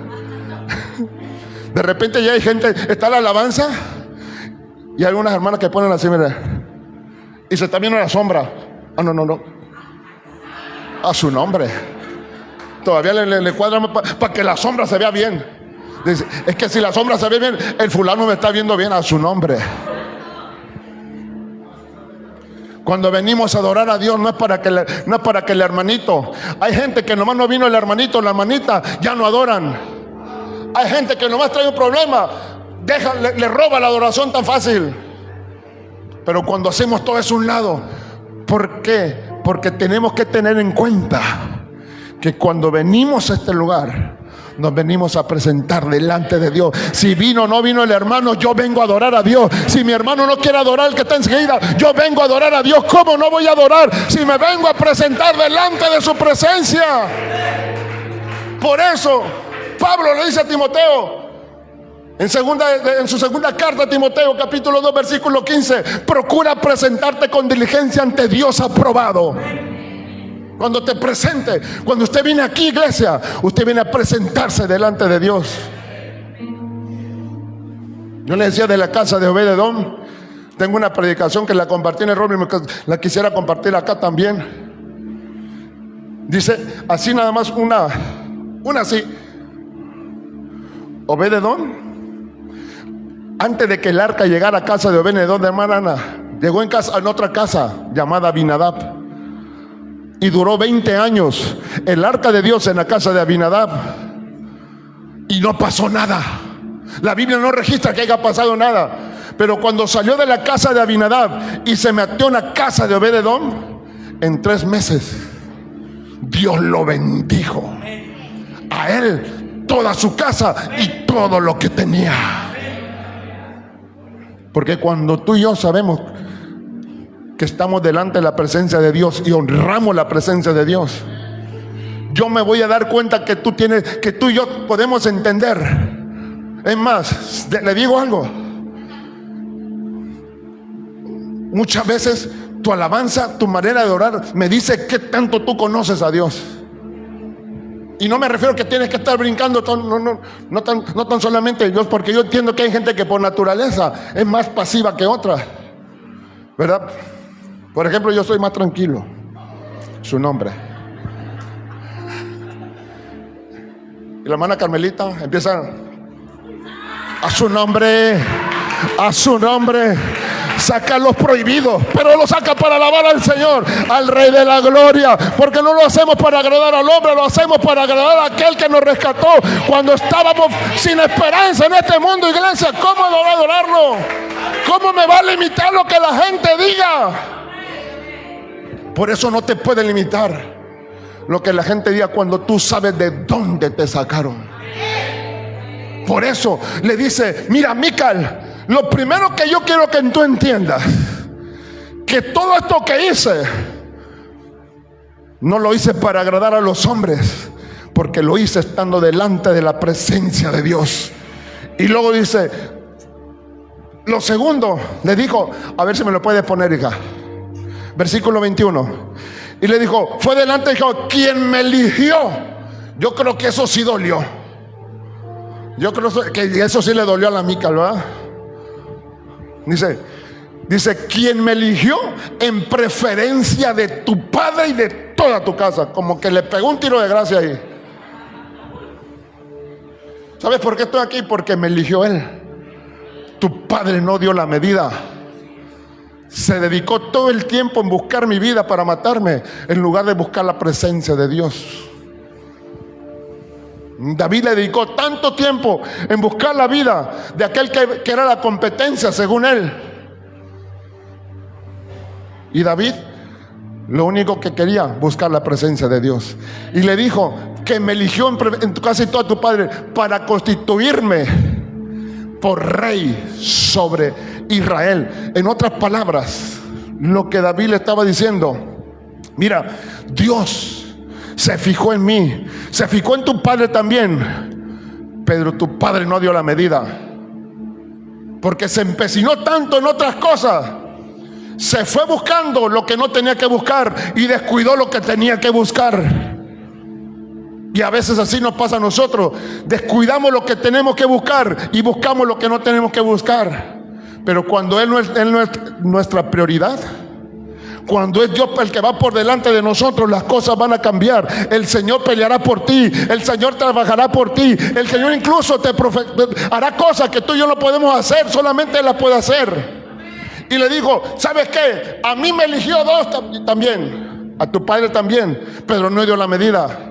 De repente ya hay gente, está la alabanza y hay algunas hermanas que ponen así, mire, y se está viendo la sombra. No. A su nombre. Todavía le cuadran para que la sombra se vea bien. Dice, es que si la sombra se ve bien, el fulano me está viendo bien. A su nombre. Cuando venimos a adorar a Dios, no es para que el hermanito. Hay gente que nomás no vino el hermanito, la hermanita, ya no adoran. Hay gente que nomás trae un problema, le roba la adoración tan fácil. Pero cuando hacemos todo eso a un lado, ¿por qué? Porque tenemos que tener en cuenta que cuando venimos a este lugar, nos venimos a presentar delante de Dios. Si vino o no vino el hermano, yo vengo a adorar a Dios. Si mi hermano no quiere adorar, el que está enseguida, yo vengo a adorar a Dios. ¿Cómo no voy a adorar si me vengo a presentar delante de su presencia? Por eso Pablo le dice a Timoteo en su segunda carta a Timoteo, capítulo 2, versículo 15: procura presentarte con diligencia ante Dios aprobado. Cuando te presente, cuando usted viene aquí, iglesia, usted viene a presentarse delante de Dios. Yo le decía de la casa de Obed-Edom. Tengo una predicación que la compartí en el Roble, la quisiera compartir acá también. Dice así nada más, una así. Obed-Edom, antes de que el arca llegara a casa de Obed-Edom, de hermana Ana, llegó en otra casa llamada Abinadab. Y duró 20 años el arca de Dios en la casa de Abinadab. Y no pasó nada. La Biblia no registra que haya pasado nada. Pero cuando salió de la casa de Abinadab y se metió en la casa de Obed-Edom, en 3 meses Dios lo bendijo. A él, toda su casa y todo lo que tenía. Porque cuando tú y yo sabemos que estamos delante de la presencia de Dios y honramos la presencia de Dios, yo me voy a dar cuenta que tú y yo podemos entender. Es más, le digo algo. Muchas veces tu alabanza, tu manera de orar me dice qué tanto tú conoces a Dios. Y no me refiero a que tienes que estar brincando, no tan solamente Dios, porque yo entiendo que hay gente que por naturaleza es más pasiva que otra, ¿verdad? Por ejemplo, yo soy más tranquilo. Su nombre. Y la hermana Carmelita empieza: a su nombre, a su nombre. Saca los prohibidos, pero lo saca para alabar al Señor, al Rey de la Gloria. Porque no lo hacemos para agradar al hombre, lo hacemos para agradar a aquel que nos rescató cuando estábamos sin esperanza en este mundo, iglesia. ¿Cómo no va a adorarlo? ¿Cómo me va a limitar lo que la gente diga? Por eso no te puede limitar lo que la gente diga cuando tú sabes de dónde te sacaron. Por eso le dice: mira, Mical, lo primero que yo quiero que tú entiendas, que todo esto que hice, no lo hice para agradar a los hombres, porque lo hice estando delante de la presencia de Dios. Y luego dice, lo segundo, le dijo, a ver si me lo puedes poner, hija, versículo 21. Y le dijo, fue delante, dijo, quien me eligió. Yo creo que eso sí dolió. Yo creo que eso sí le dolió a la Mical, ¿verdad? Dice, quien me eligió en preferencia de tu padre y de toda tu casa. Como que le pegó un tiro de gracia ahí. ¿Sabes por qué estoy aquí? Porque me eligió él. Tu padre no dio la medida. Se dedicó todo el tiempo en buscar mi vida para matarme, en lugar de buscar la presencia de Dios. David le dedicó tanto tiempo en buscar la vida de aquel que era la competencia según él. Y David lo único que quería, buscar la presencia de Dios. Y le dijo que me eligió en tu casa y todo tu padre para constituirme por rey sobre Israel. En otras palabras, lo que David le estaba diciendo: mira, Dios se fijó en mí, se fijó en tu padre también, pero tu padre no dio la medida, porque se empecinó tanto en otras cosas. Se fue buscando lo que no tenía que buscar y descuidó lo que tenía que buscar. Y a veces así nos pasa a nosotros. Descuidamos lo que tenemos que buscar y buscamos lo que no tenemos que buscar. Pero cuando Él no es nuestra prioridad, cuando es Dios el que va por delante de nosotros, las cosas van a cambiar. El Señor peleará por ti, el Señor trabajará por ti, el Señor incluso hará cosas que tú y yo no podemos hacer, solamente Él las puede hacer. Y le dijo, ¿sabes qué? A mí me eligió dos también, a tu padre también, pero no dio la medida,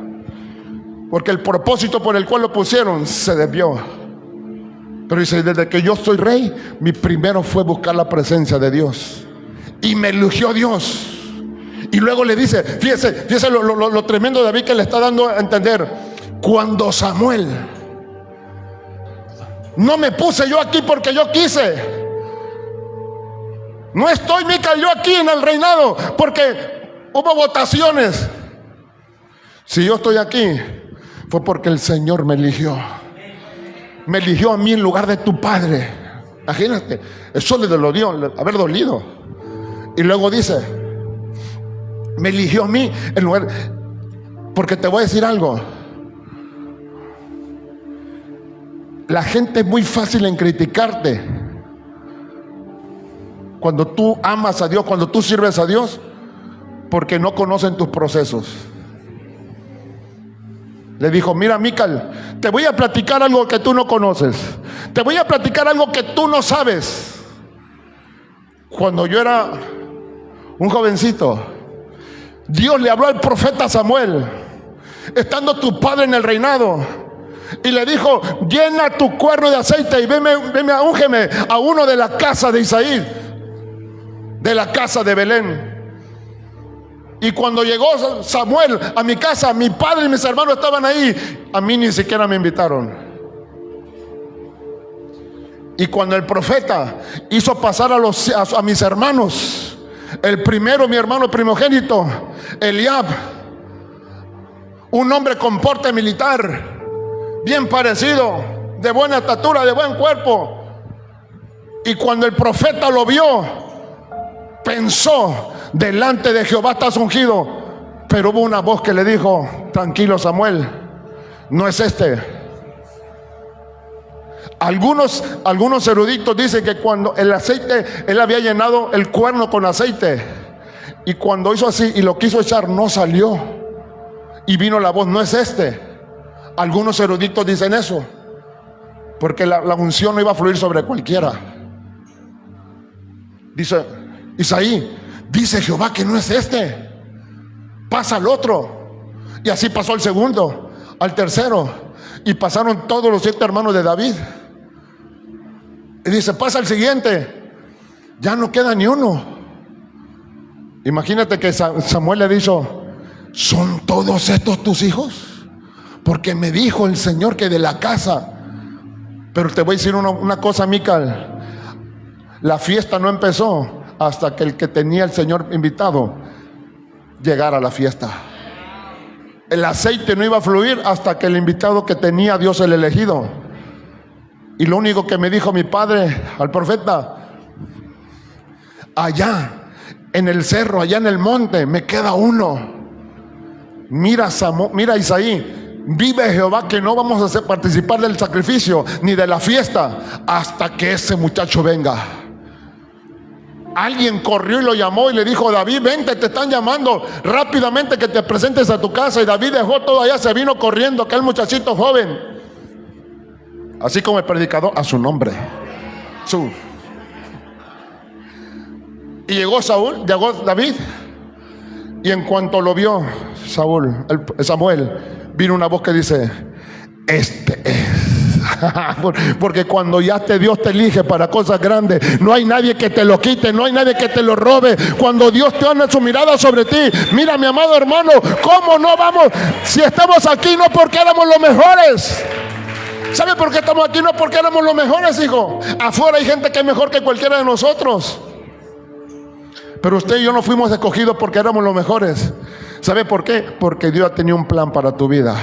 porque el propósito por el cual lo pusieron se desvió. Pero dice, desde que yo soy rey, mi primero fue buscar la presencia de Dios, y me eligió Dios. Y luego le dice, fíjese lo tremendo de David que le está dando a entender. Cuando Samuel, no me puse yo aquí porque yo quise. No estoy, Mical, yo aquí en el reinado porque hubo votaciones. Si yo estoy aquí, fue porque el Señor me eligió. Me eligió a mí en lugar de tu padre. Imagínate, eso le dolió, haber dolido. Y luego dice, me eligió a mí en lugar. Porque te voy a decir algo. La gente es muy fácil en criticarte. Cuando tú amas a Dios, cuando tú sirves a Dios, porque no conocen tus procesos. Le dijo, mira, Mical, te voy a platicar algo que tú no conoces. Te voy a platicar algo que tú no sabes. Cuando yo era un jovencito, Dios le habló al profeta Samuel, estando tu padre en el reinado, y le dijo, llena tu cuerno de aceite y veme, úngeme a uno de la casa de Isaí, de la casa de Belén. Y cuando llegó Samuel a mi casa, mi padre y mis hermanos estaban ahí. A mí ni siquiera me invitaron. Y cuando el profeta hizo pasar a mis hermanos, el primero, mi hermano primogénito, Eliab, un hombre con porte militar, bien parecido, de buena estatura, de buen cuerpo. Y cuando el profeta lo vio, pensó, delante de Jehová estás ungido. Pero hubo una voz que le dijo, tranquilo Samuel, no es este. Algunos eruditos dicen que cuando el aceite, él había llenado el cuerno con aceite, y cuando hizo así y lo quiso echar, no salió, y vino la voz, no es este. Algunos eruditos dicen eso, porque la unción no iba a fluir sobre cualquiera. Dice Isaí, dice Jehová que no es este, pasa al otro. Y así pasó al segundo, al tercero, y pasaron todos los 7 hermanos de David. Y dice, pasa al siguiente, ya no queda ni uno. Imagínate que Samuel le dijo: ¿son todos estos tus hijos? Porque me dijo el Señor que de la casa. Pero te voy a decir una cosa, Mical. La fiesta no empezó hasta que el que tenía el Señor invitado llegara a la fiesta. El aceite no iba a fluir hasta que el invitado que tenía Dios, el elegido. Y lo único que me dijo mi padre al profeta: allá en el cerro, allá en el monte, me queda uno. Mira Isaí, vive Jehová que no vamos a hacer participar del sacrificio ni de la fiesta hasta que ese muchacho venga. Alguien corrió y lo llamó y le dijo: David, vente, te están llamando rápidamente que te presentes a tu casa. Y David dejó todo allá, se vino corriendo, aquel muchachito joven, así como el predicador, a su nombre. Y llegó David, y en cuanto lo vio Samuel, vino una voz que dice: este es. Porque cuando ya Dios te elige para cosas grandes, no hay nadie que te lo quite, no hay nadie que te lo robe. Cuando Dios te pone su mirada sobre ti, mira, mi amado hermano, ¿cómo no vamos? Si estamos aquí no porque éramos los mejores. ¿Sabe por qué estamos aquí? No porque éramos los mejores, hijo. Afuera hay gente que es mejor que cualquiera de nosotros, pero usted y yo no fuimos escogidos porque éramos los mejores. ¿Sabe por qué? Porque Dios ya tenía un plan para tu vida.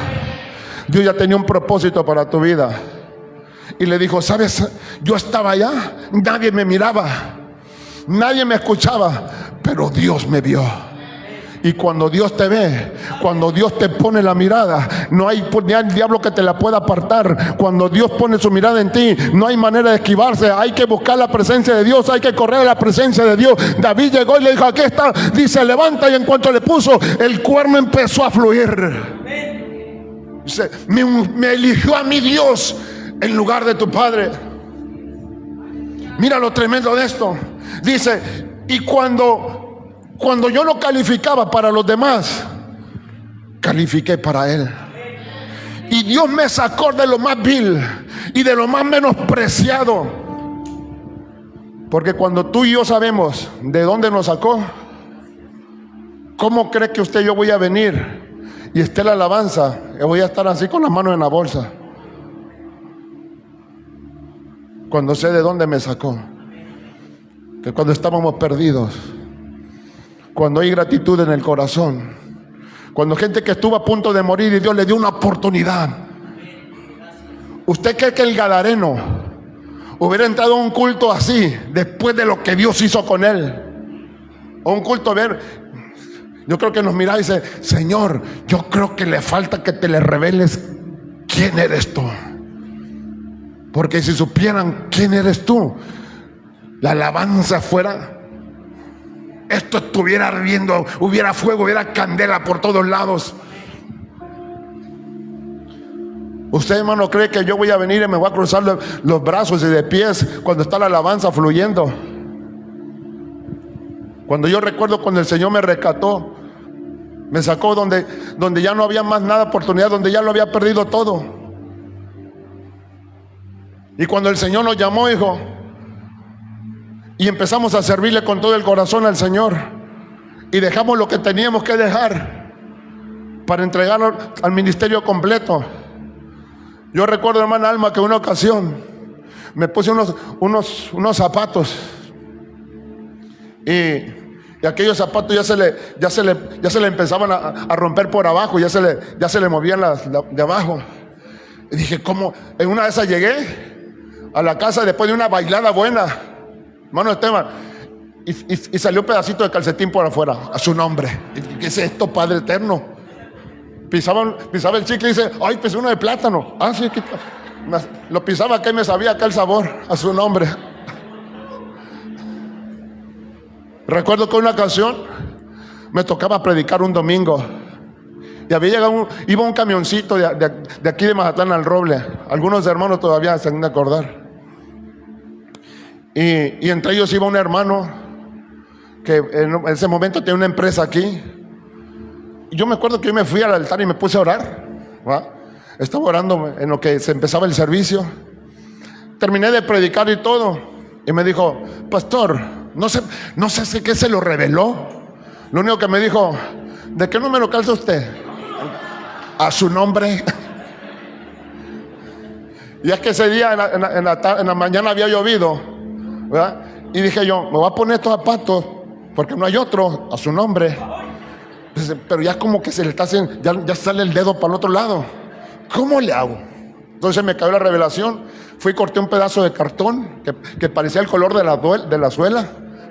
Dios ya tenía un propósito para tu vida. Y le dijo: ¿sabes? Yo estaba allá, nadie me miraba, nadie me escuchaba, pero Dios me vio. Y cuando Dios te ve, cuando Dios te pone la mirada, no hay diablo que te la pueda apartar. Cuando Dios pone su mirada en ti, no hay manera de esquivarse. Hay que buscar la presencia de Dios, hay que correr a la presencia de Dios. David llegó y le dijo: aquí está. Dice: levanta. Y en cuanto le puso, el cuerno empezó a fluir. Dice: me eligió a mi Dios en lugar de tu padre. Mira lo tremendo de esto. Dice: y cuando yo lo calificaba para los demás, califiqué para él. Y Dios me sacó de lo más vil y de lo más menospreciado. Porque cuando tú y yo sabemos de dónde nos sacó, ¿cómo cree que usted y yo voy a venir y esté la alabanza y voy a estar así con las manos en la bolsa? Cuando sé de dónde me sacó. Que cuando estábamos perdidos, cuando hay gratitud en el corazón, cuando gente que estuvo a punto de morir y Dios le dio una oportunidad. ¿Usted cree que el gadareno hubiera entrado a un culto así después de lo que Dios hizo con él? O un culto, yo creo que nos miraba y dice: Señor, yo creo que le falta que te le reveles quién eres tú. Porque si supieran quién eres tú, la alabanza fuera, esto estuviera ardiendo, hubiera fuego, hubiera candela por todos lados. ¿Usted, hermano, cree que yo voy a venir y me voy a cruzar los brazos y de pies cuando está la alabanza fluyendo? Cuando yo recuerdo cuando el Señor me rescató, me sacó donde ya no había más nada oportunidad, donde ya lo había perdido todo. Y cuando el Señor nos llamó, hijo, y empezamos a servirle con todo el corazón al Señor, y dejamos lo que teníamos que dejar para entregarlo al ministerio completo. Yo recuerdo, hermana Alma, que una ocasión me puse unos zapatos, y aquellos zapatos ya se le empezaban a romper por abajo, ya se le movían de abajo. Y dije: ¿cómo? En una de esas llegué a la casa después de una bailada buena, hermano Esteban, y salió un pedacito de calcetín por afuera, a su nombre. ¿Qué es esto, Padre eterno? Pisaba el chicle y dice: ay, pisé uno de plátano. Ah, sí, lo pisaba acá y me sabía acá el sabor, a su nombre. Recuerdo que una ocasión me tocaba predicar un domingo, y iba un camioncito de aquí de Mazatlán al Roble. Algunos hermanos todavía se han de acordar. Y entre ellos iba un hermano que en ese momento tenía una empresa aquí. Y yo me acuerdo que yo me fui al altar y me puse a orar, ¿va? Estaba orando en lo que se empezaba el servicio. Terminé de predicar y todo, y me dijo: pastor, no sé qué se lo reveló, Lo único que me dijo: ¿de qué número calza usted? A su nombre. Y es que ese día en la mañana había llovido, ¿verdad? Y dije yo: me voy a poner estos zapatos porque no hay otro, a su nombre. Pero ya como que se le está haciendo, ya sale el dedo para el otro lado. ¿Cómo le hago? Entonces me cayó la revelación. Fui y corté un pedazo de cartón que parecía el color de la suela,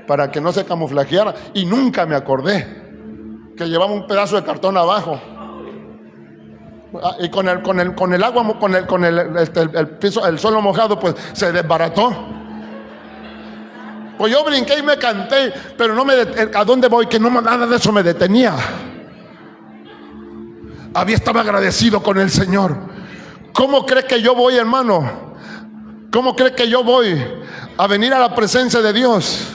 para que no se camuflajeara. Y nunca me acordé que llevaba un pedazo de cartón abajo. Y con el agua, el piso, el suelo mojado, pues se desbarató. Pues yo brinqué y me canté, pero no ¿a dónde voy? Que no, nada de eso me detenía. Estaba agradecido con el Señor. ¿Cómo crees que yo voy, hermano? ¿Cómo crees que yo voy a venir a la presencia de Dios?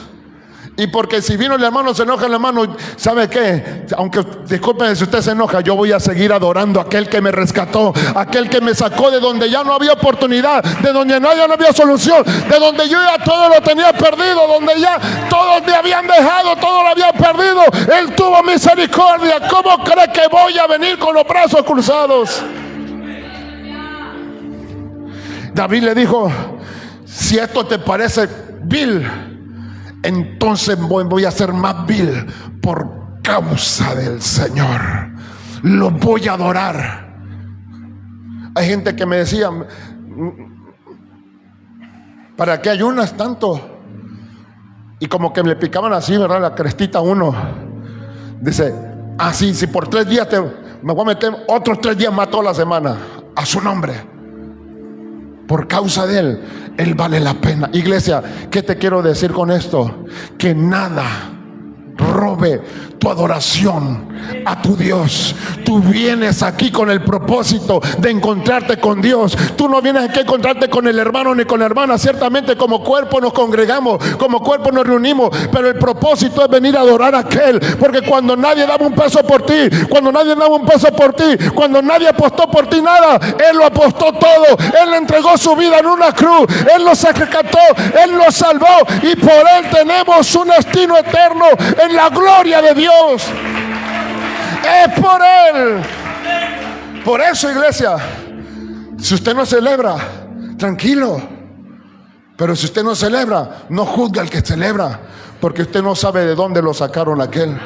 Y porque si vino el hermano, se enoja el hermano, ¿sabe qué? Aunque, discúlpeme si usted se enoja, yo voy a seguir adorando a aquel que me rescató, aquel que me sacó de donde ya no había oportunidad, de donde no había solución, de donde yo ya todo lo tenía perdido, donde ya todos me habían dejado, todo lo había perdido. Él tuvo misericordia. ¿Cómo cree que voy a venir con los brazos cruzados? David le dijo: si esto te parece vil, entonces voy a ser más vil por causa del Señor. Lo voy a adorar. Hay gente que me decía: ¿para qué ayunas tanto? Y como que le picaban así, ¿verdad? La crestita a uno. Dice: así, si por 3 días me voy a meter otros 3 días más toda la semana, a su nombre. Por causa de Él vale la pena. Iglesia, ¿qué te quiero decir con esto? Que nada robe tu adoración a tu Dios. Tú vienes aquí con el propósito de encontrarte con Dios. Tú no vienes aquí a encontrarte con el hermano ni con la hermana. Ciertamente como cuerpo nos congregamos, como cuerpo nos reunimos, pero el propósito es venir a adorar a aquel. Porque cuando nadie daba un peso por ti, cuando nadie daba un peso por ti, cuando nadie apostó por ti nada, Él lo apostó todo. Él entregó su vida en una cruz. Él nos rescató, Él nos salvó, y por Él tenemos un destino eterno en la gloria de Dios. Es por Él. Por eso, iglesia, si usted no celebra, tranquilo. Pero si usted no celebra, no juzgue al que celebra, porque usted no sabe de dónde lo sacaron aquel.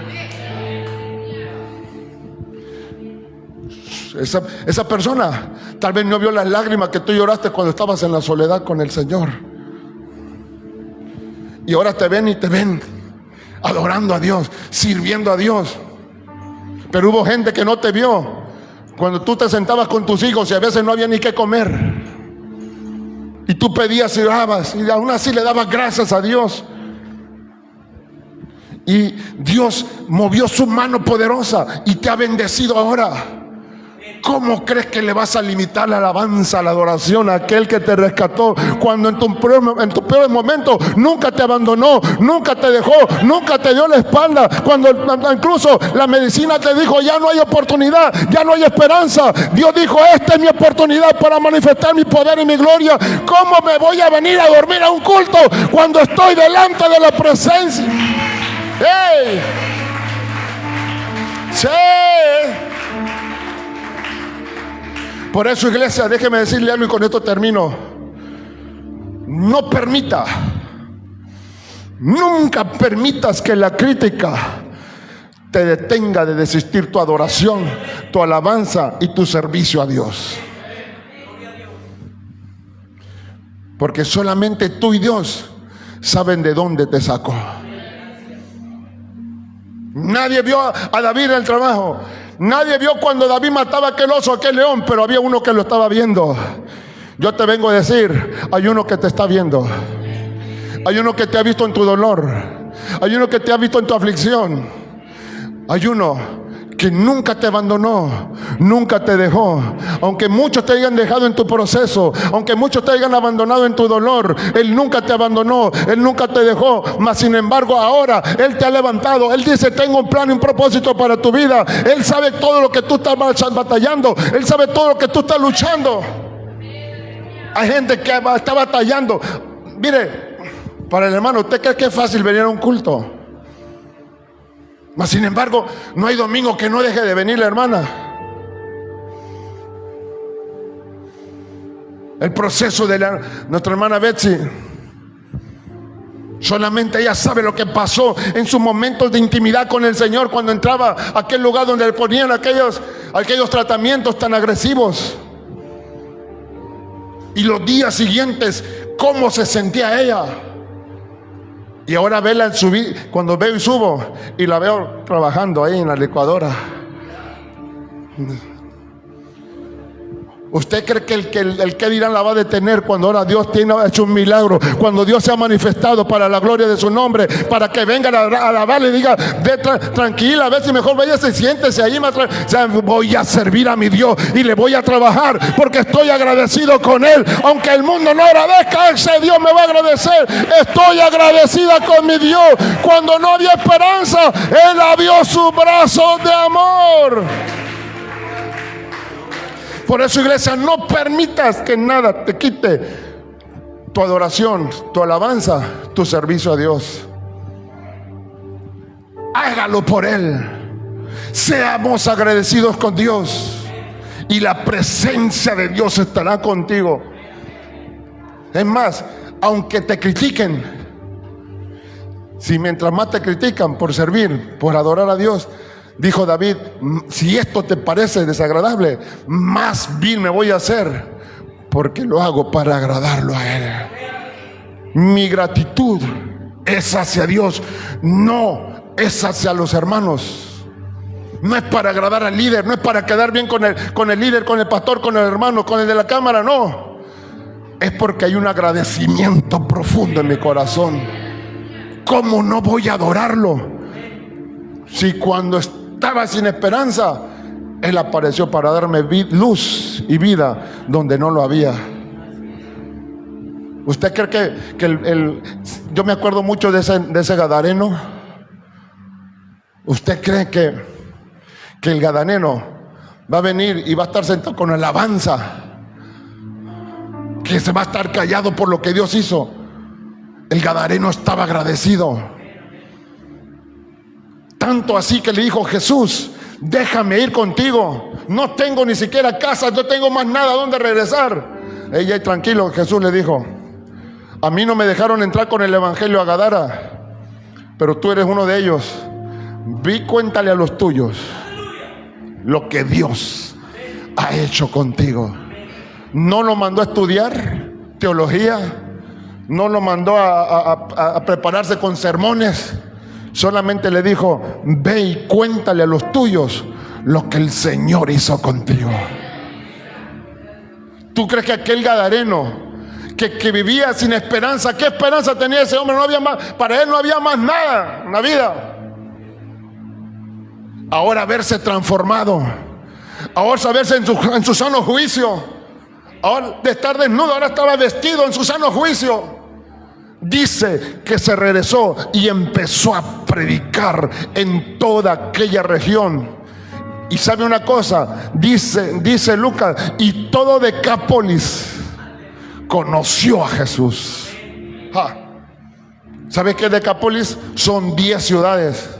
Esa persona tal vez no vio las lágrimas que tú lloraste cuando estabas en la soledad con el Señor. Y ahora te ven adorando a Dios, sirviendo a Dios. Pero hubo gente que no te vio cuando tú te sentabas con tus hijos y a veces no había ni qué comer. Y tú pedías y orabas, y aún así le dabas gracias a Dios. Y Dios movió su mano poderosa y te ha bendecido ahora. ¿Cómo crees que le vas a limitar la alabanza, la adoración a aquel que te rescató cuando en tu peor momento nunca te abandonó, nunca te dejó, nunca te dio la espalda? Cuando incluso la medicina te dijo: ya no hay oportunidad, ya no hay esperanza. Dios dijo: esta es mi oportunidad para manifestar mi poder y mi gloria. ¿Cómo me voy a venir a dormir a un culto cuando estoy delante de la presencia? ¡Hey! ¡Sí! Por eso, iglesia, déjeme decirle algo y con esto termino. No permita, nunca permitas que la crítica te detenga de desistir tu adoración, tu alabanza y tu servicio a Dios. Porque solamente tú y Dios saben de dónde te sacó. Nadie vio a David en el trabajo. Nadie vio cuando David mataba a aquel oso, a aquel león, pero había uno que lo estaba viendo. Yo te vengo a decir: hay uno que te está viendo. Hay uno que te ha visto en tu dolor. Hay uno que te ha visto en tu aflicción. Hay uno que nunca te abandonó, nunca te dejó. Aunque muchos te hayan dejado en tu proceso, aunque muchos te hayan abandonado en tu dolor, Él nunca te abandonó, Él nunca te dejó. Mas sin embargo ahora Él te ha levantado. Él dice: tengo un plan y un propósito para tu vida. Él sabe todo lo que tú estás batallando. Él sabe todo lo que tú estás luchando. Hay gente que está batallando. Mire, para el hermano, ¿usted cree que es fácil venir a un culto? Mas sin embargo, no hay domingo que no deje de venir la hermana. El proceso de nuestra hermana Betsy, solamente ella sabe lo que pasó en sus momentos de intimidad con el Señor, cuando entraba a aquel lugar donde le ponían aquellos tratamientos tan agresivos. Y los días siguientes, cómo se sentía ella. Y ahora verla subir, cuando veo y subo y la veo trabajando ahí en la licuadora. ¿Usted cree que el que dirán la va a detener cuando ahora Dios tiene hecho un milagro? Cuando Dios se ha manifestado para la gloria de su nombre, para que vengan a alabarle y diga, tranquila, a ver si mejor vaya, siéntese ahí, voy a servir a mi Dios y le voy a trabajar porque estoy agradecido con Él. Aunque el mundo no agradezca, ese Dios me va a agradecer. Estoy agradecida con mi Dios. Cuando no había esperanza, Él abrió sus brazos de amor. Por eso, iglesia, no permitas que nada te quite tu adoración, tu alabanza, tu servicio a Dios. Hágalo por Él. Seamos agradecidos con Dios y la presencia de Dios estará contigo. Es más, aunque te critiquen, si mientras más te critican por servir, por adorar a Dios, dijo David, si esto te parece desagradable, más vil me voy a hacer, porque lo hago para agradarlo a Él. Mi gratitud es hacia Dios, no es hacia los hermanos. No es para agradar al líder, no es para quedar bien con el líder, con el pastor, con el hermano, con el de la cámara, no. Es porque hay un agradecimiento profundo en mi corazón. ¿Cómo no voy a adorarlo? Si cuando estaba sin esperanza, Él apareció para darme luz y vida donde no lo había. ¿Usted cree que yo me acuerdo mucho de ese gadareno? ¿Usted cree que el gadareno va a venir y va a estar sentado con alabanza, que se va a estar callado por lo que Dios hizo? El gadareno estaba agradecido. Tanto así que le dijo, Jesús, déjame ir contigo. No tengo ni siquiera casa, no tengo más nada donde regresar. Ella, tranquilo, Jesús le dijo, a mí no me dejaron entrar con el evangelio a Gadara, pero tú eres uno de ellos. Cuéntale a los tuyos lo que Dios ha hecho contigo. No lo mandó a estudiar teología, no lo mandó a prepararse con sermones. Solamente le dijo, ve y cuéntale a los tuyos lo que el Señor hizo contigo. ¿Tú crees que aquel gadareno que vivía sin esperanza, qué esperanza tenía ese hombre? No había más, para él no había más nada en la vida. Ahora verse transformado, ahora verse en su sano juicio, ahora de estar desnudo, ahora estaba vestido en su sano juicio. Dice que se regresó y empezó a predicar en toda aquella región. Y sabe una cosa, dice Lucas, y todo Decápolis conoció a Jesús. ¿Sabe qué Decápolis? Son 10 ciudades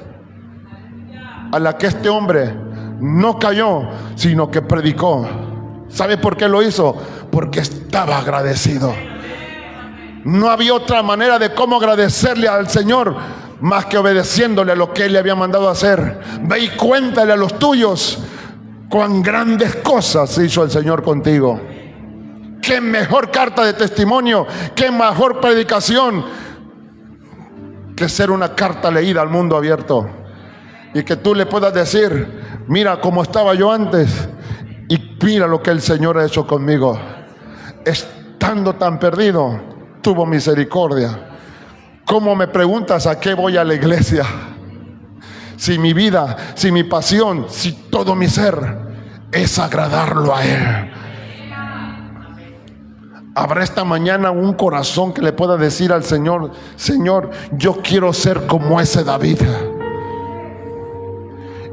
a las que este hombre no cayó, sino que predicó. ¿Sabe por qué lo hizo? Porque estaba agradecido. No había otra manera de cómo agradecerle al Señor más que obedeciéndole a lo que Él le había mandado a hacer. Ve y cuéntale a los tuyos cuán grandes cosas hizo el Señor contigo. Qué mejor carta de testimonio, qué mejor predicación que ser una carta leída al mundo abierto, y que tú le puedas decir, mira cómo estaba yo antes y mira lo que el Señor ha hecho conmigo. Estando tan perdido, tuvo misericordia. ¿Cómo me preguntas a qué voy a la iglesia? Si mi vida, si mi pasión, si todo mi ser es agradarlo a Él. ¿Habrá esta mañana un corazón que le pueda decir al Señor, Señor, yo quiero ser como ese David?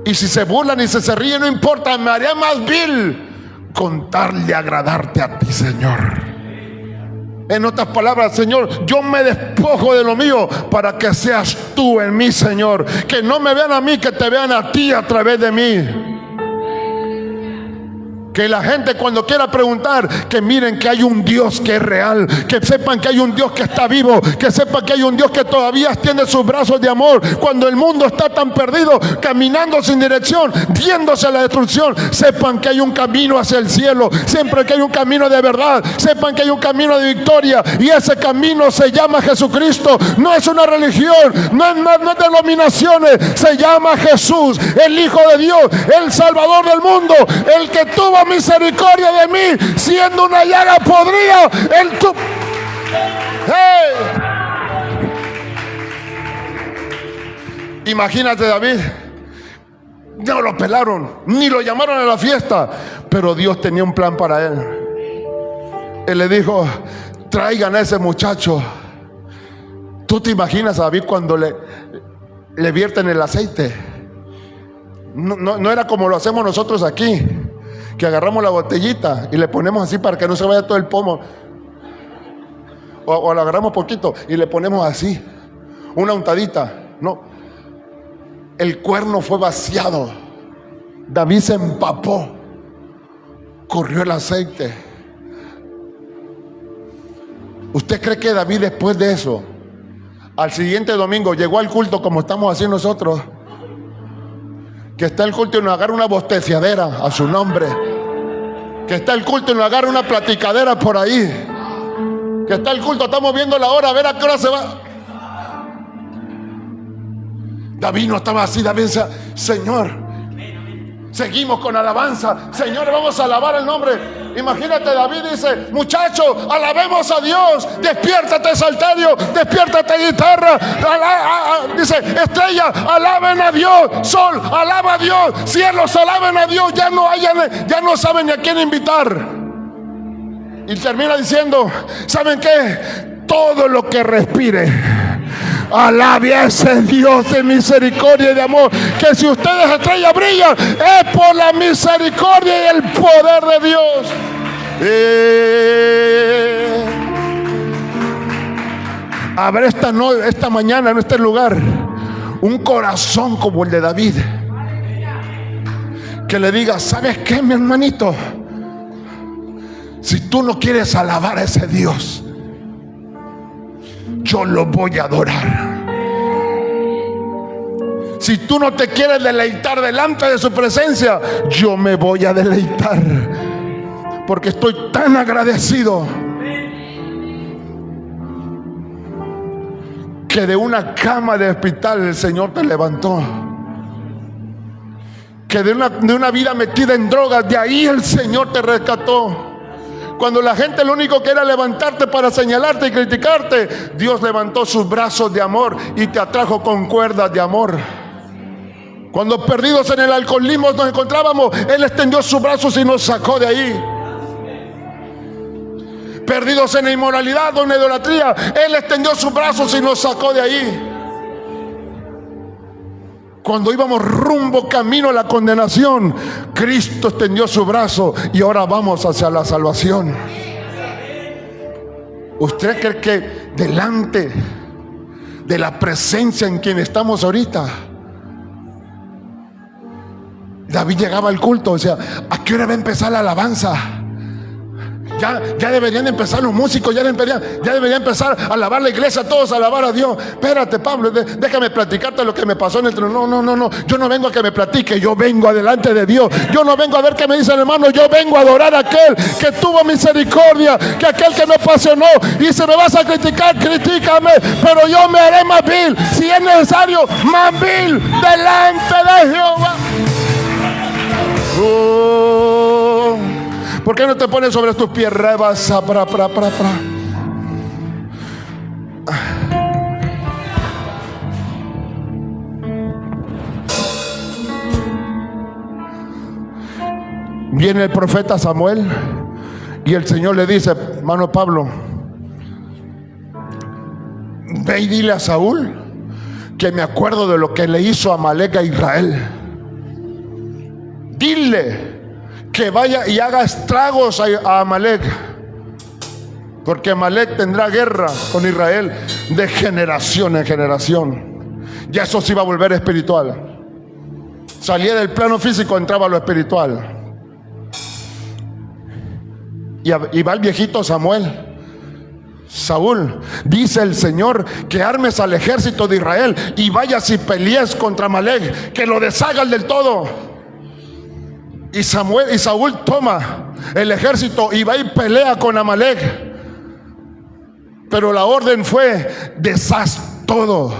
Y si se burlan y se ríen, no importa, me haré más vil con tal de agradarte a ti, Señor. En otras palabras, Señor, yo me despojo de lo mío para que seas tú en mí, Señor. Que no me vean a mí, que te vean a ti a través de mí. Que la gente cuando quiera preguntar, que miren que hay un Dios que es real, que sepan que hay un Dios que está vivo, que sepan que hay un Dios que todavía extiende sus brazos de amor. Cuando el mundo está tan perdido, caminando sin dirección, viéndose a la destrucción, sepan que hay un camino hacia el cielo, siempre que hay un camino de verdad, sepan que hay un camino de victoria, y ese camino se llama Jesucristo. No es una religión, no es denominaciones, se llama Jesús, el Hijo de Dios, el Salvador del mundo, el que tuvo misericordia de mí, siendo una llaga podrida, ¡Hey! Imagínate, David, no lo pelaron, ni lo llamaron a la fiesta, pero Dios tenía un plan para él. Él le dijo: traigan a ese muchacho. ¿Tú te imaginas a David cuando le vierten el aceite? No era como lo hacemos nosotros aquí, que agarramos la botellita y le ponemos así para que no se vaya todo el pomo, o lo agarramos poquito y le ponemos así, una untadita. No, el cuerno fue vaciado. David se empapó, corrió el aceite. ¿Usted cree que David, después de eso, al siguiente domingo llegó al culto como estamos haciendo nosotros? Que está el culto y nos agarra una bosteciadera a su nombre. Que está el culto y nos agarra una platicadera por ahí. Que está el culto, estamos viendo la hora, a ver a qué hora se va. David no estaba así. David decía: Señor, seguimos con alabanza. Señor, vamos a alabar el nombre. Imagínate, David dice: muchachos, alabemos a Dios. Despiértate, salterio, despiértate, guitarra. Dice: estrella, alaben a Dios. Sol, alaba a Dios. Cielos, alaben a Dios. Ya no saben ni a quién invitar. Y termina diciendo: ¿saben qué? Todo lo que respire, alabe a ese Dios de misericordia y de amor. Que si ustedes, estrellas, brillan, es por la misericordia y el poder de Dios. Habrá esta mañana en este lugar un corazón como el de David, que le diga: ¿sabes qué, mi hermanito? Si tú no quieres alabar a ese Dios, yo lo voy a adorar. Si tú no te quieres deleitar delante de su presencia, yo me voy a deleitar, porque estoy tan agradecido que de una cama de hospital el Señor te levantó, que de una vida metida en drogas, de ahí el Señor te rescató. Cuando la gente lo único que era levantarte para señalarte y criticarte, Dios levantó sus brazos de amor y te atrajo con cuerdas de amor. Cuando perdidos en el alcoholismo nos encontrábamos, Él extendió sus brazos y nos sacó de ahí. Perdidos en la inmoralidad o en la idolatría, Él extendió sus brazos y nos sacó de ahí. Cuando íbamos rumbo camino a la condenación, Cristo extendió su brazo y ahora vamos hacia la salvación. ¿Usted cree que delante de la presencia en quien estamos ahorita, David llegaba al culto, o sea, ¿a qué hora va a empezar la alabanza? Ya deberían empezar los músicos, ya deberían empezar a alabar la iglesia, todos a alabar a Dios. Espérate, Pablo, déjame platicarte lo que me pasó en el trono. No, yo no vengo a que me platique, yo vengo adelante de Dios. Yo no vengo a ver qué me dice el hermano, yo vengo a adorar a aquel que tuvo misericordia, que aquel que me apasionó. Y si me vas a criticar, critícame, pero yo me haré más vil, si es necesario, más vil delante de Jehová. ¿Por qué no te pones sobre tus pies? Rebasa, Viene el profeta Samuel y el Señor le dice: hermano Pablo, ve y dile a Saúl que me acuerdo de lo que le hizo a Amalek a Israel. Dile que vaya y haga estragos a Amalek. porque Amalek tendrá guerra con Israel de generación en generación. Ya eso se iba a volver espiritual. Salía del plano físico, entraba a lo espiritual. Y va el viejito Samuel. Saúl, dice el Señor que armes al ejército de Israel y vayas y pelees contra Amalek, que lo deshagas del todo. Y Saúl toma el ejército y va y pelea con Amalek. Pero la orden fue: deshaz todo.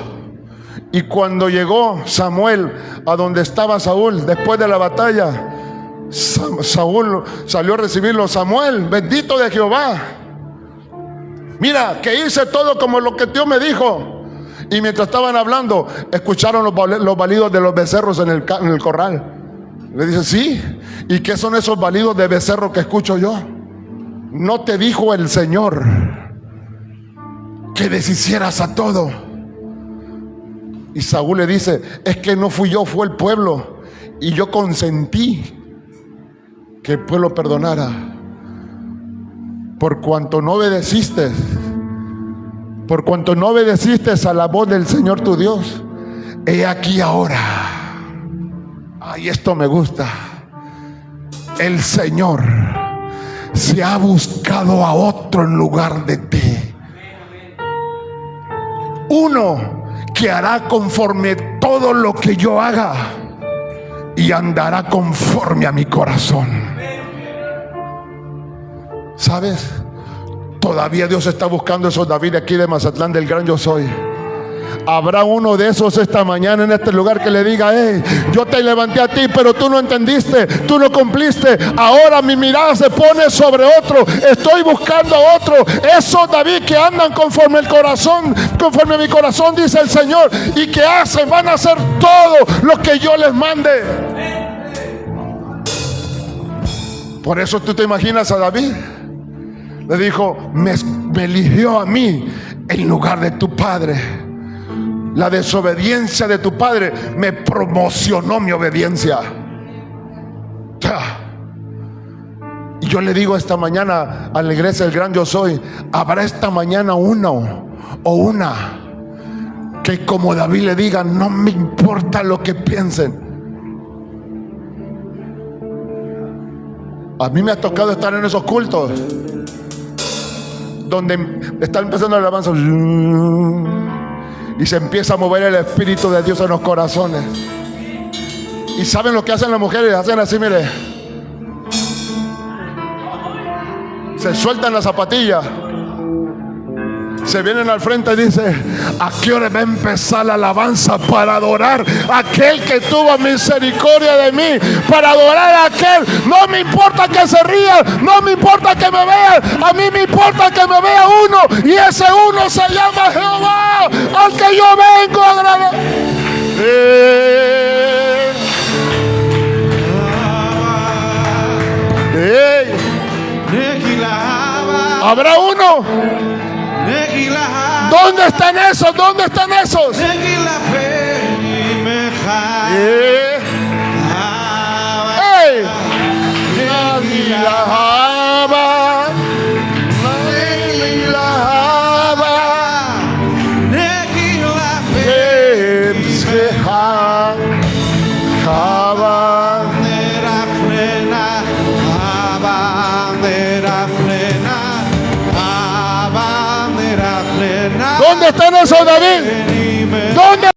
Y cuando llegó Samuel a donde estaba Saúl, después de la batalla, Saúl salió a recibirlo. Samuel, bendito de Jehová, mira que hice todo como lo que Dios me dijo. Y mientras estaban hablando, escucharon los balidos de los becerros en el corral. Le dice: sí. ¿Y qué son esos balidos de becerro que escucho yo? ¿No te dijo el Señor que deshicieras a todo? Y Saúl le dice: es que no fui yo, fue el pueblo, y yo consentí que el pueblo perdonara. Por cuanto no obedeciste a la voz del Señor tu Dios, he aquí ahora, ay, esto me gusta, el Señor se ha buscado a otro en lugar de ti, uno que hará conforme todo lo que yo haga y andará conforme a mi corazón. ¿Sabes? Todavía Dios está buscando esos David aquí de Mazatlán, del Gran Yo Soy. Habrá uno de esos esta mañana en este lugar que le diga: hey, yo te levanté a ti, pero tú no entendiste, tú no cumpliste. Ahora mi mirada se pone sobre otro, estoy buscando a otro. Esos David que andan conforme el corazón, conforme a mi corazón, dice el Señor, y que hacen, van a hacer todo lo que yo les mande. Por eso tú te imaginas a David. Le dijo: me eligió a mí en lugar de tu padre. La desobediencia de tu padre me promocionó mi obediencia. Y yo le digo esta mañana a la iglesia del Gran Yo Soy: habrá esta mañana uno o una que como David le diga: no me importa lo que piensen. A mí me ha tocado estar en esos cultos donde está empezando la alabanza y se empieza a mover el Espíritu de Dios en los corazones. ¿Y saben lo que hacen las mujeres? Hacen así, mire, se sueltan las zapatillas, se vienen al frente y dicen: ¿a qué hora va a empezar la alabanza para adorar a aquel que tuvo misericordia de mí? Para adorar a aquel. No me importa que se rían, no me importa que me vean, a mí me importa que me vea uno, y ese uno se llama Jehová, al que yo vengo a agradecer. ¿Habrá uno? ¿Dónde están esos? ¿Dónde están esos? ¿Dónde están esos, David? ¿Dónde?